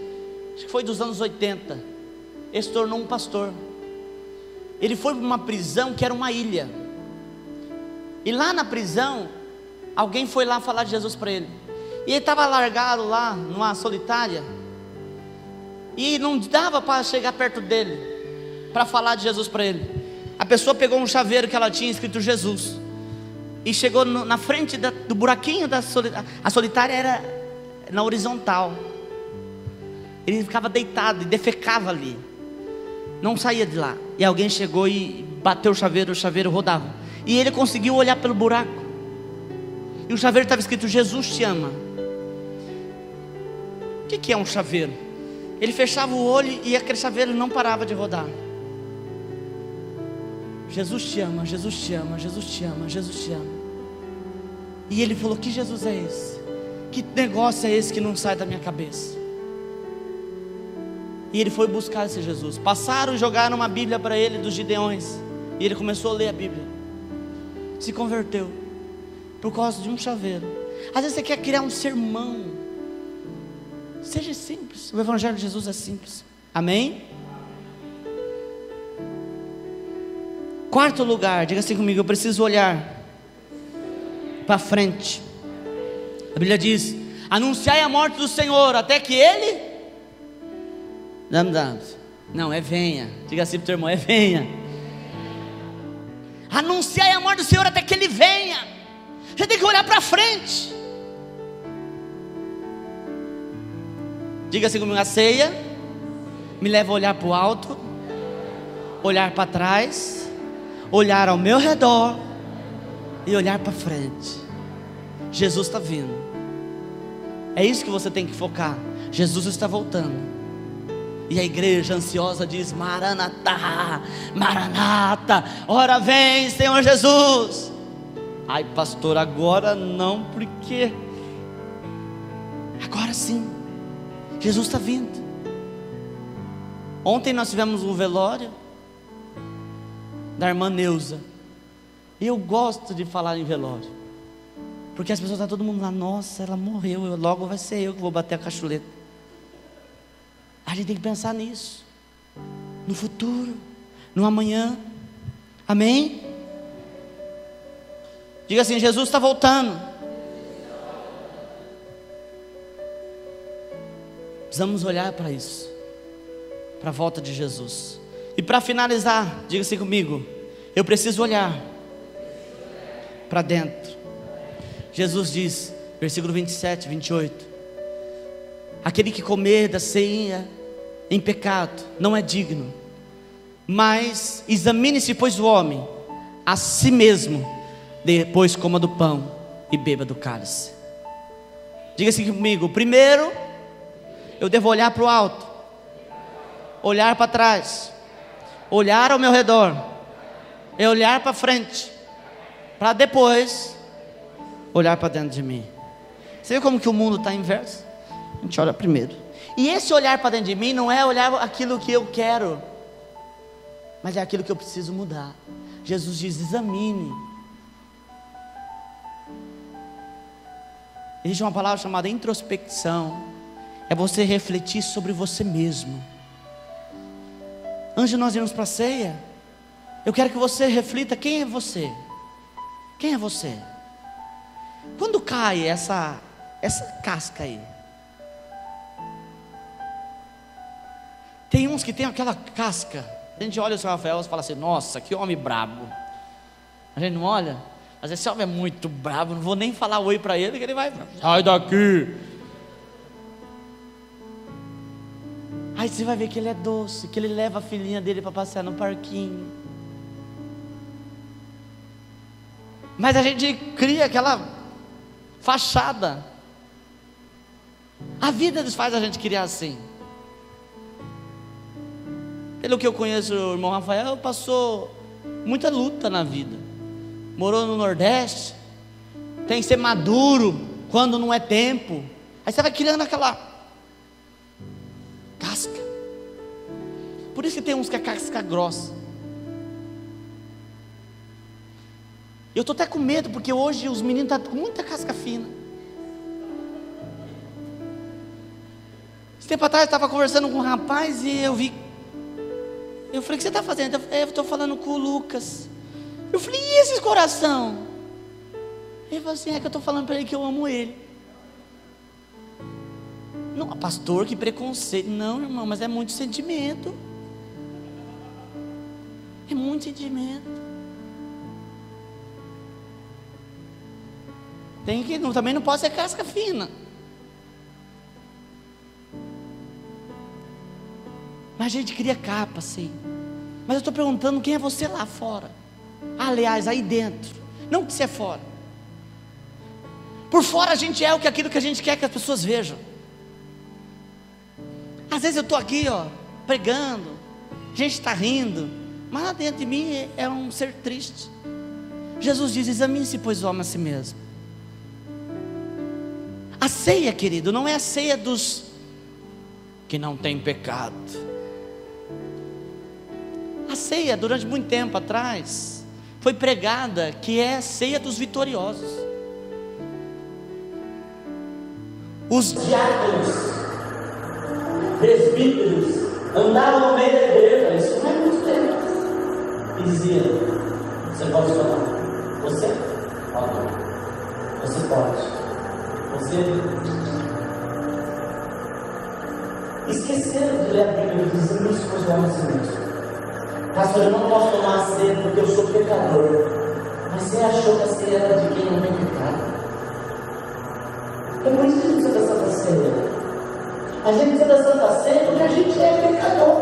Acho que foi dos anos 80. Ele se tornou um pastor. Ele foi para uma prisão que era uma ilha. E lá na prisão, alguém foi lá falar de Jesus para ele. E ele estava largado lá, numa solitária. E não dava para chegar perto dele, para falar de Jesus para ele. A pessoa pegou um chaveiro que ela tinha escrito Jesus e chegou na frente do buraquinho da solitária. A solitária era na horizontal. Ele ficava deitado e defecava ali, não saía de lá. E alguém chegou e bateu o chaveiro rodava. E ele conseguiu olhar pelo buraco. E o chaveiro estava escrito: Jesus te ama. O que é um chaveiro? Ele fechava o olho e aquele chaveiro não parava de rodar. Jesus te ama, Jesus te ama, Jesus te ama, Jesus te ama. E ele falou: que Jesus é esse? Que negócio é esse que não sai da minha cabeça? E ele foi buscar esse Jesus. Passaram e jogaram uma Bíblia para ele dos Gideões. E ele começou a ler a Bíblia. Se converteu por causa de um chaveiro. Às vezes você quer criar um sermão. Seja simples. O Evangelho de Jesus é simples. Amém? Quarto lugar, diga assim comigo: eu preciso olhar para frente. A Bíblia diz: anunciai a morte do Senhor até que Ele... Não, é venha. Diga assim para o teu irmão: é venha. Anunciai a morte do Senhor até que Ele venha. Você tem que olhar para frente. Diga assim comigo: a ceia me leva a olhar para o alto, olhar para trás, olhar ao meu redor e olhar para frente. Jesus está vindo. É isso que você tem que focar. Jesus está voltando. E a igreja ansiosa diz: Maranatá, Maranata, ora vem Senhor Jesus. Ai pastor, agora não, porque agora sim, Jesus está vindo. Ontem nós tivemos um velório da irmã Neuza. E eu gosto de falar em velório, porque as pessoas estão todo mundo lá: nossa, ela morreu, logo vai ser eu que vou bater a cachuleta. A gente tem que pensar nisso, no futuro, no amanhã. Amém? Diga assim: Jesus está voltando. Precisamos olhar para isso, para a volta de Jesus. E para finalizar, diga assim comigo: eu preciso olhar para dentro. Jesus diz, versículo 27, 28: aquele que comer da ceia em pecado não é digno, mas examine-se, pois, o homem a si mesmo, depois coma do pão e beba do cálice. Diga assim comigo: primeiro eu devo olhar para o alto, olhar para trás, olhar ao meu redor, e olhar para frente, para depois olhar para dentro de mim. Você vê como que o mundo está inverso? A gente olha primeiro. E esse olhar para dentro de mim não é olhar aquilo que eu quero, mas é aquilo que eu preciso mudar. Jesus diz: examine. Existe uma palavra chamada introspecção. É você refletir sobre você mesmo. Antes de nós irmos para a ceia, eu quero que você reflita: quem é você? Quem é você? Quando cai essa casca aí? Tem uns que tem aquela casca. A gente olha o seu Rafael e fala assim: nossa, que homem brabo. A gente não olha? Às vezes esse homem é muito brabo, não vou nem falar oi para ele, que ele vai: sai daqui. Aí você vai ver que ele é doce, que ele leva a filhinha dele para passear no parquinho. Mas a gente cria aquela fachada. A vida faz a gente criar assim. Pelo que eu conheço, o irmão Rafael passou muita luta na vida. Morou no Nordeste. Tem que ser maduro quando não é tempo. Aí você vai criando aquela casca. Por isso que tem uns que é casca grossa. Eu estou até com medo, porque hoje os meninos estão com muita casca fina. Esse tempo atrás eu estava conversando com um rapaz e eu vi. Eu falei: o que você está fazendo? Eu estou falando com o Lucas. Eu falei: e esses coração? Ele falou assim: é que eu estou falando para ele que eu amo ele. Não, pastor, que preconceito. Não, irmão, mas é muito sentimento. É muito sentimento. Também não pode ser casca fina. Mas a gente cria capa, sim. Mas eu estou perguntando quem é você lá fora. Aliás, aí dentro. Não que você é fora. Por fora a gente é aquilo que a gente quer que as pessoas vejam. Às vezes eu estou aqui, pregando, a gente está rindo, mas lá dentro de mim é um ser triste. Jesus diz: examine-se, pois, o homem a si mesmo. A ceia, querido, não é a ceia dos que não têm pecado. A ceia, durante muito tempo atrás, foi pregada que é a ceia dos vitoriosos. Os diáconos, presbíteros, andavam no meio da igreja, isso não é muito tempo, e diziam: você pode falar, você pode. Esqueceram de ler a Bíblia e dizer: isso foi o mesmo. Pastor, eu não posso tomar a ceia porque eu sou pecador. Mas você achou que a ceia era de quem não tem pecado? É por isso que a gente precisa da Santa Ceia. A gente precisa da Santa Ceia porque a gente é pecador.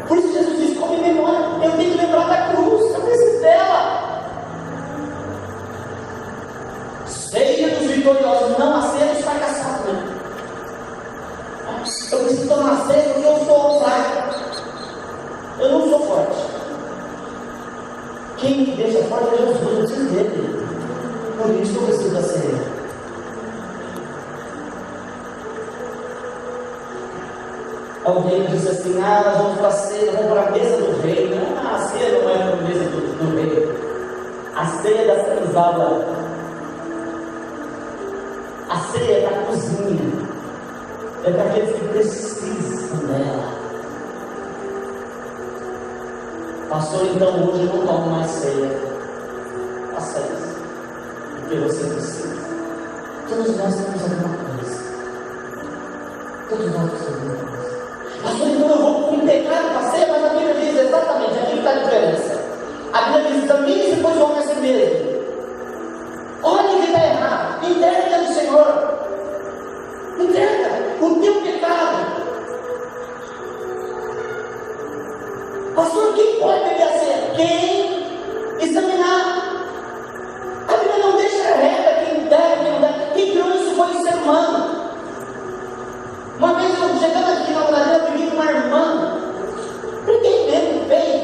Por isso Jesus diz: como em memória, eu tenho que lembrar da cruz, eu preciso dela. Ceia dos vitoriosos, não a ceia dos fracassados, né? Eu preciso tomar a ceia porque eu sou fraco. Eu não sou forte. Quem me deixa forte é Jesus, eu preciso dele. Por isso eu preciso da ceia. Alguém disse assim: nós vamos para a ceia, vamos para a mesa do rei. Não, a ceia não é para a mesa do rei. A ceia da senzala. A ceia é da cozinha. É para aqueles que precisam dela. Pastor, então hoje eu não tomo mais ceia. Faça isso, porque você precisa. Todos nós temos alguma coisa. Todos nós precisamos de alguma coisa. Pastor, então eu vou com pecado para a ceia, mas a Bíblia diz exatamente, aqui está a diferença. A Bíblia diz: examine-se, pois, o homem a si mesmo. Olha o que está errado. Entrega ao Senhor. Entrega o teu pecado. Pastor, quem pode beber a ceia? Quem examinar. A Bíblia não deixa reta quem deve, quem não deve. Quem criou isso foi o ser humano. Uma vez eu chegando aqui na padaria, eu pedi para uma irmã: briguei mesmo, feio.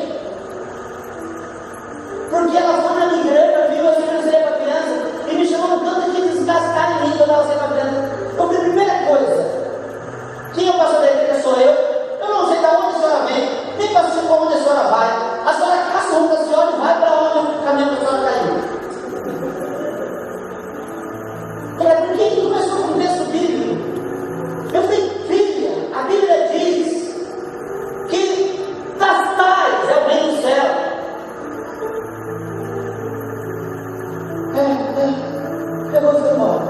Porque ela foi na minha igreja, viu as crianças para criança e me chamou tanto de desgastar em mim quando ela saiu para criança. Eu falei: primeira coisa, quem é o pastor da igreja sou eu. Eu não sei de onde a senhora vem. Nem para saber para onde a senhora vai. A senhora caça o rumo da senhora e vai para onde o caminho da senhora caiu. Por que começou com o texto bíblico? Eu falei: filha, a Bíblia diz que das tais é o reino do céu. Eu vou ficar embora.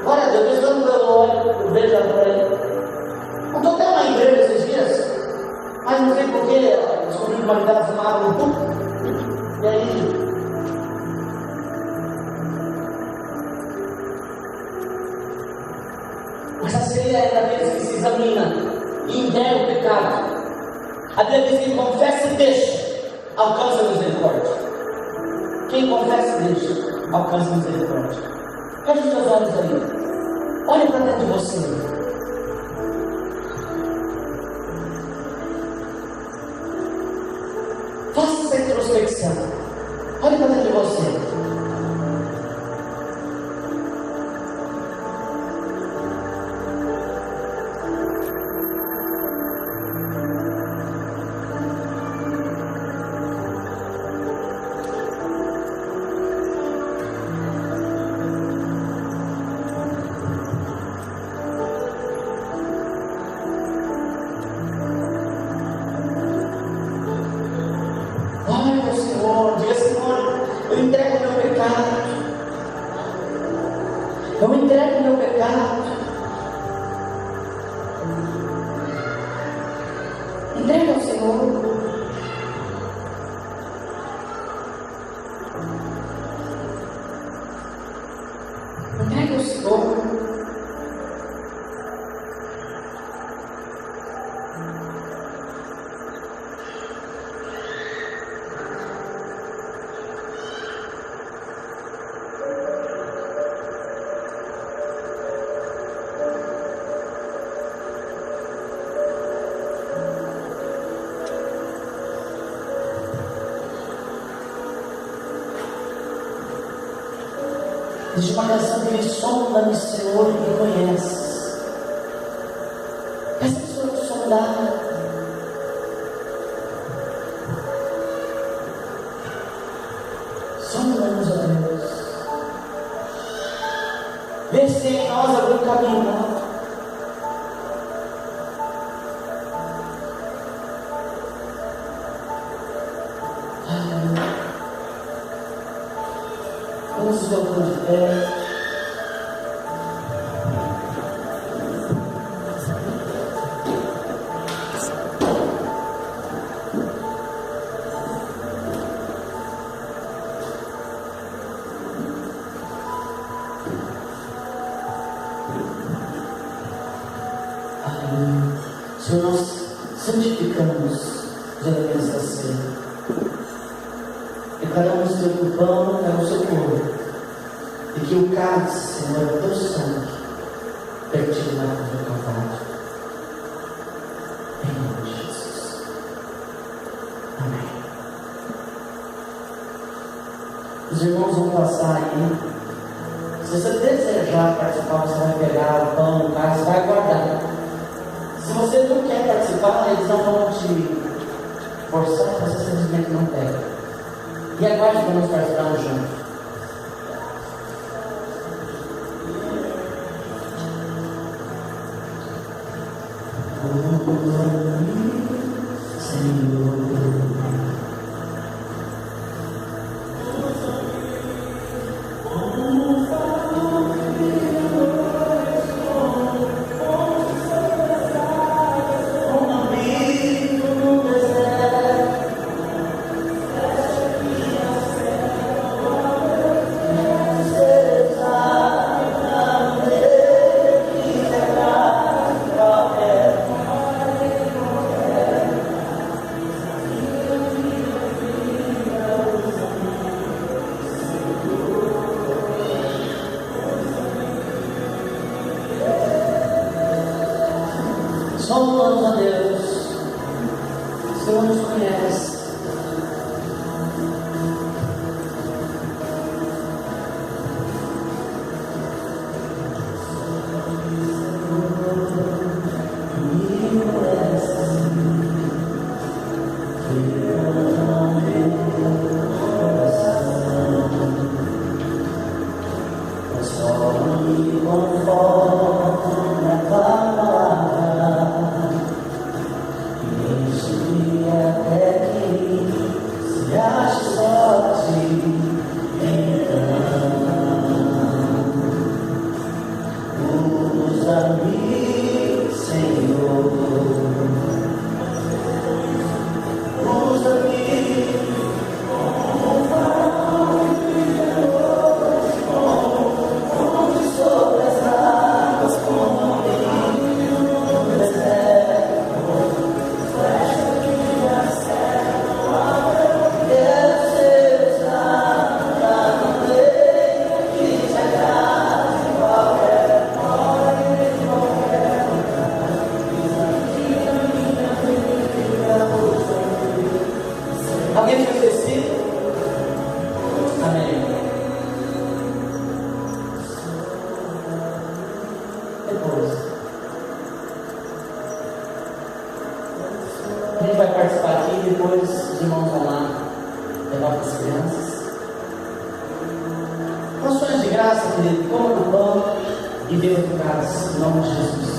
Glória a Deus, eu vejo por aí. Eu estou até na igreja esses dias, mas não sei porquê, descobri que uma ligada fumava no tubo. E aí, mas a ceia é daqueles que se examinam e entregam o pecado. A Bíblia diz que confessa e deixa, alcança a misericórdia. Quem confessa e deixa, alcança a misericórdia. Feche os seus olhos aí. Olha para dentro de você. Faça essa introspecção. Olhe para dentro de você. Eu entrego o meu pecado. Entrega ao Senhor. Existe uma canção que diz: sonda-me, Senhor, e me conheces. Peça o Senhor te sondar. Sonda-nos, ó Deus. Vê se em nós algum caminho mau. Vamos se colocando de pé. Senhor, nós santificamos os elementos da ceia. Declaramos que o pão é o seu corpo e que o cálice, Senhor, é o teu sangue vertido na cruz do Calvário. Em nome de Jesus. Amém. Os irmãos vão passar aí. Se você desejar participar, você vai pegar o pão, o cálice, vai guardar. Se você não quer participar, eles não vão te forçar, você simplesmente não pega. E aguarde para nós participarmos juntos. Senhor. Só louvamos a Deus. O Senhor nos conhece. Alguém foi esquecido? Amém. Depois, a gente vai participar aqui e depois os irmãos vão lá levar para as crianças. Ações de graça, querido, coma do pão e beba do cálice, em nome de Jesus.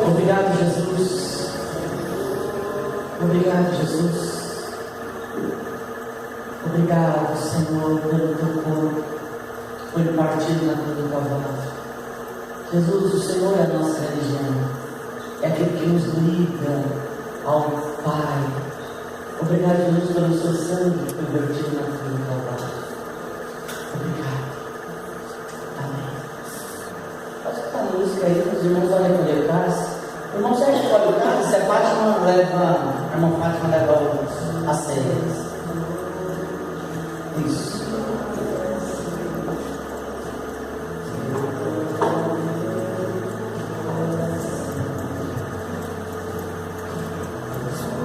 Obrigado, Jesus. Obrigado, Jesus. Obrigado, Senhor, pelo teu corpo, foi partido na cruz do Calvário. Jesus, o Senhor é a nossa religião, é aquele que nos liga ao Pai. Obrigado, Jesus, pelo seu sangue que foi vertido na cruz do Calvário. Obrigado. Amém. Pode escutar a música aí, os irmãos vão recolher o cálice. O irmão Sérgio escolhe o cálice, a Fátima leva, a irmã Fátima leva as cenas. Isso.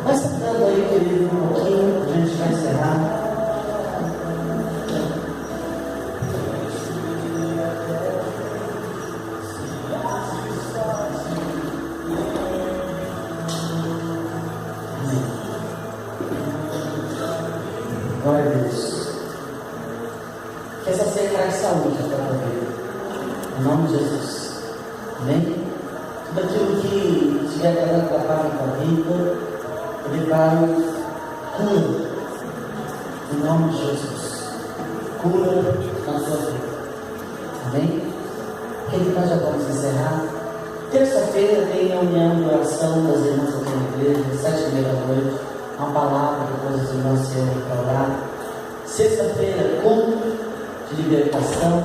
Vai sentando aí, querido, um pouquinho, a gente vai encerrar. Glória a Deus. Que essa ceia traz saúde para a tua vida. Em nome de Jesus. Amém? Tudo aquilo que estiver trazendo trabalho na tua vida, eu declaro cura. Em nome de Jesus. Cura na tua vida. Amém? Querido, nós já vamos encerrar. Terça-feira tem reunião de oração das irmãs aqui na igreja, 7h30. Uma palavra depois os irmãos se reúnem para orar. Sexta-feira, culto de libertação,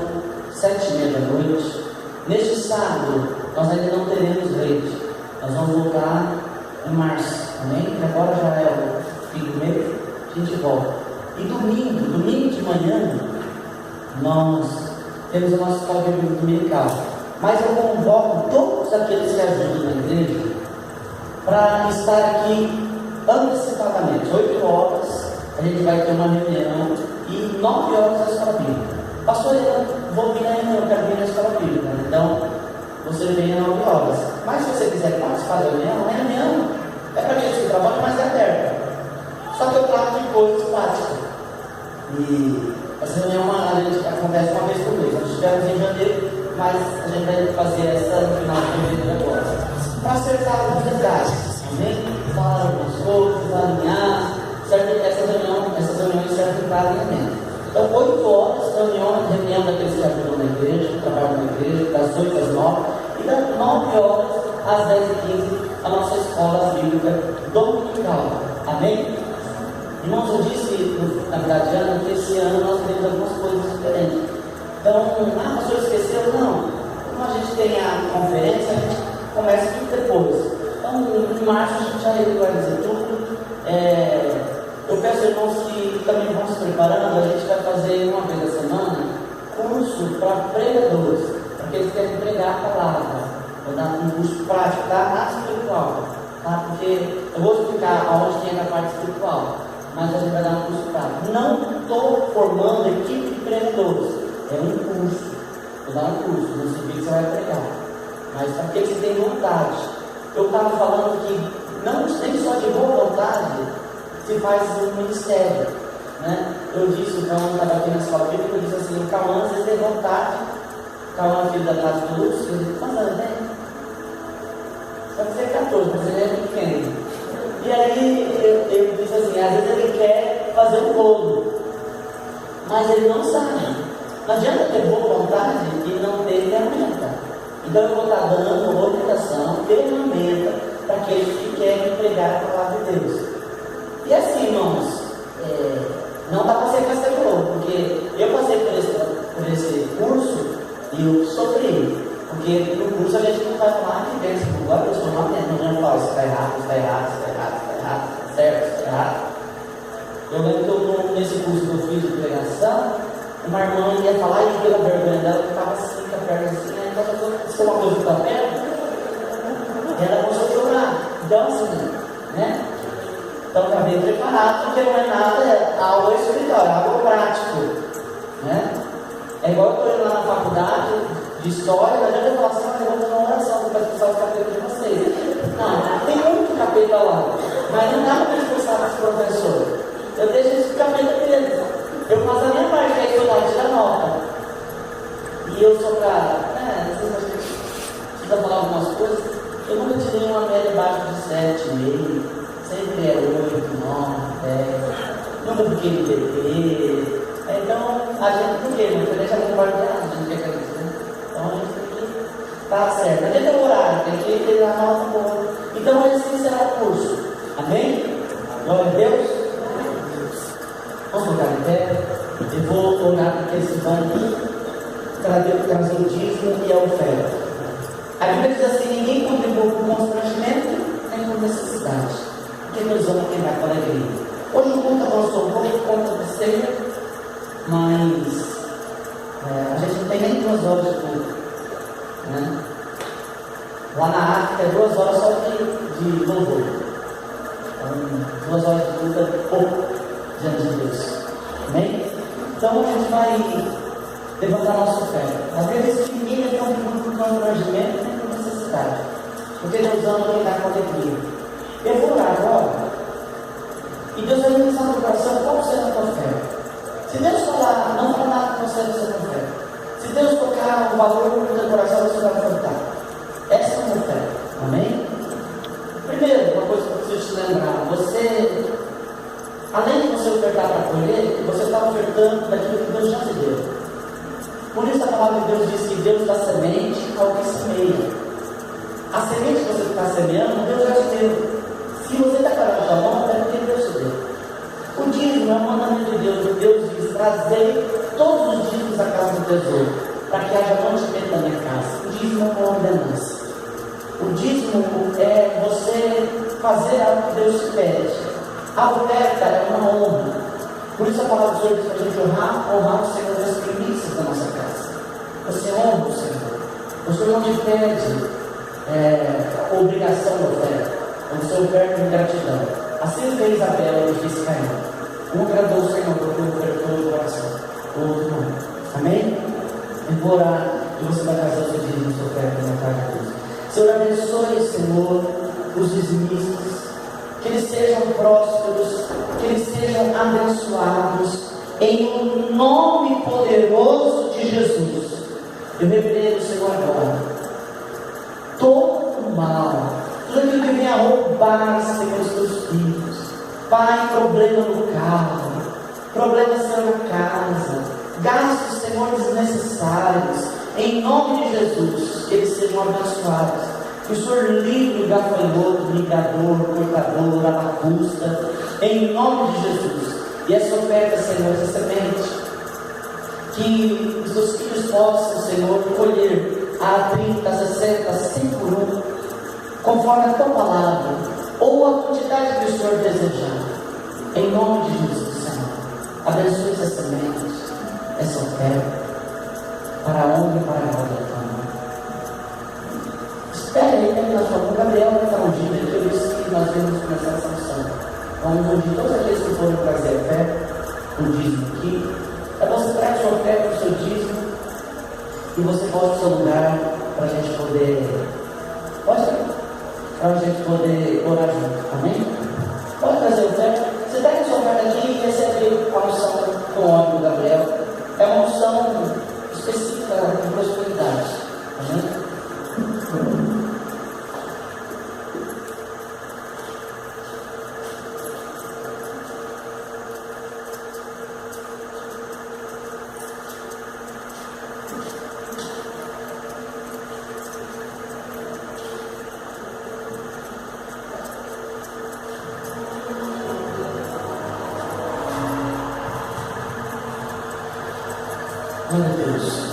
7h30. Neste sábado, nós ainda não teremos rede. Nós vamos voltar em março, amém? Que agora já é o fim do mês, a gente volta. E domingo de manhã, nós temos o nosso escola bíblica dominical. Mas eu convoco todos aqueles que ajudam na igreja para estar aqui antecipadamente. 8 horas a gente vai ter uma reunião e 9 horas a escola bíblica. Pastor, eu vou vir aí, eu quero vir na escola bíblica. Então, você vem às 9 horas. Mas se você quiser participar da reunião, a reunião é para aqueles que trabalham, mas é aberta. Só que eu trato de coisas práticas. E essa reunião acontece uma vez por mês. Nós estivemos em janeiro, mas a gente vai fazer essa no final de fevereiro agora. Para acertar os detalhes, amém? Falar algumas coisas, alinhar, essas reuniões servem para alinhamento. Então, 8 horas, reunião daqueles que ajudam na igreja, que trabalham na igreja, das 8 às 9, e das 9 horas às 10h15, a nossa escola bíblica dominical. Amém? Irmãos, eu disse na verdade que esse ano nós teremos algumas coisas diferentes. Então, pastor, esqueceu? Não. Como a gente tem a conferência, a gente começa tudo depois. Então, em março a gente já regulariza tudo. Eu peço, irmãos, que também vão se preparando. A gente vai fazer uma vez a semana curso para pregadores, para aqueles que querem pregar a palavra. Vou dar um curso prático, tá? Nada espiritual, tá? Porque eu vou explicar aonde tem a parte espiritual, mas a gente vai dar um curso prático. Não estou formando equipe de pregadores, é um curso. Vou dar um curso, não significa que você vai pregar, mas para aqueles que têm vontade. Eu estava falando que não tem só de boa vontade se faz um ministério, né? Eu disse, o Cauã estava aqui na escola bíblica, eu disse assim, o Cauã às vezes tem vontade. O Cauã é filho da casa do Lúcio, eu disse, quantos anos tem? Vai fazer 14, mas ele é pequeno. E aí eu disse assim, às vezes ele quer fazer um bolo, mas ele não sabe. Não adianta ter boa vontade e não ter ferramenta. Então eu vou estar dando orientação, ferramenta para aqueles que querem pregar a palavra de Deus. E assim, irmãos, não dá para ser castelão, porque eu passei por esse curso e eu sofri. Porque no curso a gente não vai falar que vem por agora, eu sou uma mente, não adianta falar, isso está errado, isso está errado, isso está errado, isso está errado, certo, isso está errado. Eu lembro que nesse curso que eu fiz de pregação, uma irmã ia falar e pela vergonha dela, eu ficava assim, com a perna assim, aí quando eu disse uma coisa com a perna, e ela começou a chorar. Então assim, né? Então está bem preparado, porque não é nada, algo espiritual, é algo prático, né? É igual eu estou indo lá na faculdade de história, a gente vai falar assim, eu vou fazer uma oração para expulsar os capetas de vocês. Não, tem muito capeta lá, mas não dá para expulsar os professores. Eu deixo esse capeta deles. Eu faço a minha parte, que é estudar e tirar nota. E eu sou cara, precisa falar algumas coisas. Eu nunca tirei uma média abaixo de 7,5. Sempre é 8, 9, 10. Nunca fiquei aquele bebê. Então, a gente por quê? Não deixa bombardear, a gente quer acreditar, né? Então a gente tem que estar certo. Não adianta o horário, tem que ter a nota boa. Então, assim será o curso. Amém? Glória a Deus. Vamos colocar em pé. Eu vou orar porque eles vão trazer o dízimo e a oferta. A Bíblia diz assim: ninguém contribui com constrangimento nem com necessidade, porque Deus ama quem dá com alegria. Hoje o culto avançou um pouco por conta de ceia, mas a gente não tem nem 2 horas de culto, né? Lá na África é 2 horas só de louvor. Então, 2 horas de culto é pouco diante de Deus. Amém? Então a gente vai levantar nossa fé. Às vezes ninguém tem um constrangimento nem por necessidade, porque Deus ama quem dá com alegria. Eu vou orar agora e Deus vai pensar no coração qual será a tua fé. Se Deus falar, não falar nada com você, você não fé. Se Deus tocar um valor no teu coração, você vai ofertar. Essa é a tua fé. Amém? Primeiro, uma coisa que eu preciso te lembrar: você, além de você ofertar para colher, você está ofertando daquilo que Deus já te deu. Por isso a palavra de Deus diz que Deus dá semente ao que semeia. A semente que você está semeando, Deus já te deu. Se você está parando a sua mão, é porque Deus te deu. O dízimo é um mandamento de Deus. Deus diz: trazei todos os dízimos à casa do tesouro, para que haja mantimento na minha casa. O dízimo é uma ordenança. O dízimo é você fazer algo que Deus te pede. A oferta é uma honra. Por isso a palavra do Senhor diz para a gente honrar o Senhor das primícias da nossa casa. Você honra o Senhor. O Senhor não te pede obrigação da oferta. O seu oferta em gratidão. Assim fez Abel e fez Caim. Um agradou o Senhor porque ofertou o coração, o outro não. Amém? Eu vou orar e você vai fazer o seu dízimo, o seu oferta na casa de Deus. Senhor, abençoe, Senhor, os dizimistas, que eles sejam prósperos, que eles sejam abençoados, em nome poderoso de Jesus. Eu repreendo, Senhor, agora todo o mal, tudo aquilo que vem a roubar, Senhor, os teus filhos. Pai, problema no carro, problema, Senhor, na casa, gastos, Senhor, desnecessários, em nome de Jesus, que eles sejam abençoados. Que o Senhor livre o gafanhoto, ligador, cortador, lavacusta, em nome de Jesus. E essa oferta, Senhor, essa semente, que os teus filhos possam, Senhor, colher a 30, 60, 100 por 1, conforme a tua palavra, ou a quantidade que o Senhor desejar. Em nome de Jesus, Senhor, abençoe essa semente, essa oferta, para a honra e para a glória da tua mão. Espera aí, que nós falamos, Gabriel vai estar ungido, ele disse que nós vamos começar essa missão. Vamos ungir todos aqueles que foram trazer a fé, o dízimo aqui. É você traz sua oferta, o seu dízimo, e você volta ao seu lugar para a gente poder. Pode ir? Para a gente poder orar junto. Amém? Pode trazer o oferta. Você pega a sua oferta aqui e recebe a unção com o óleo do Gabriel. É uma unção específica de prosperidade. Amém? Glória a Deus.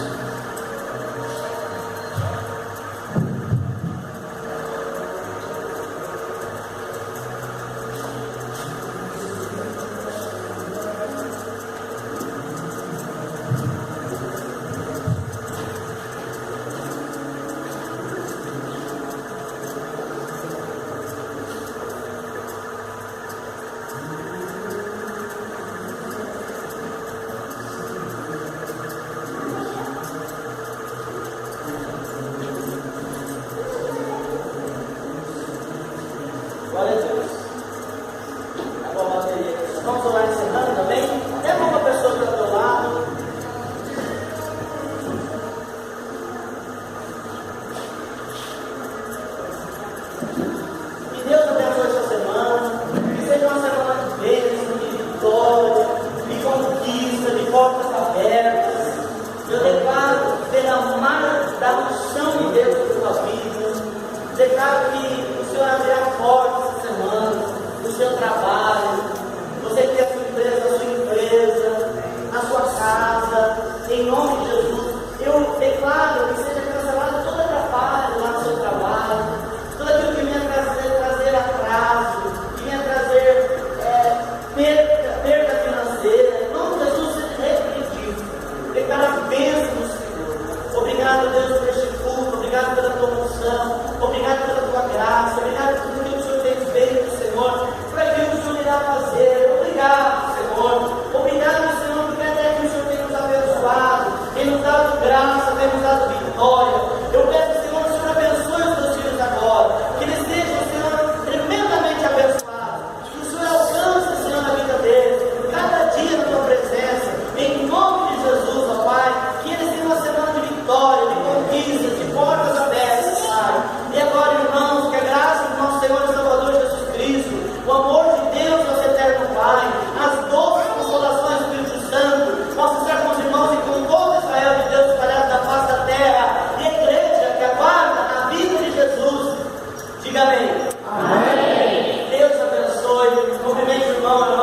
fala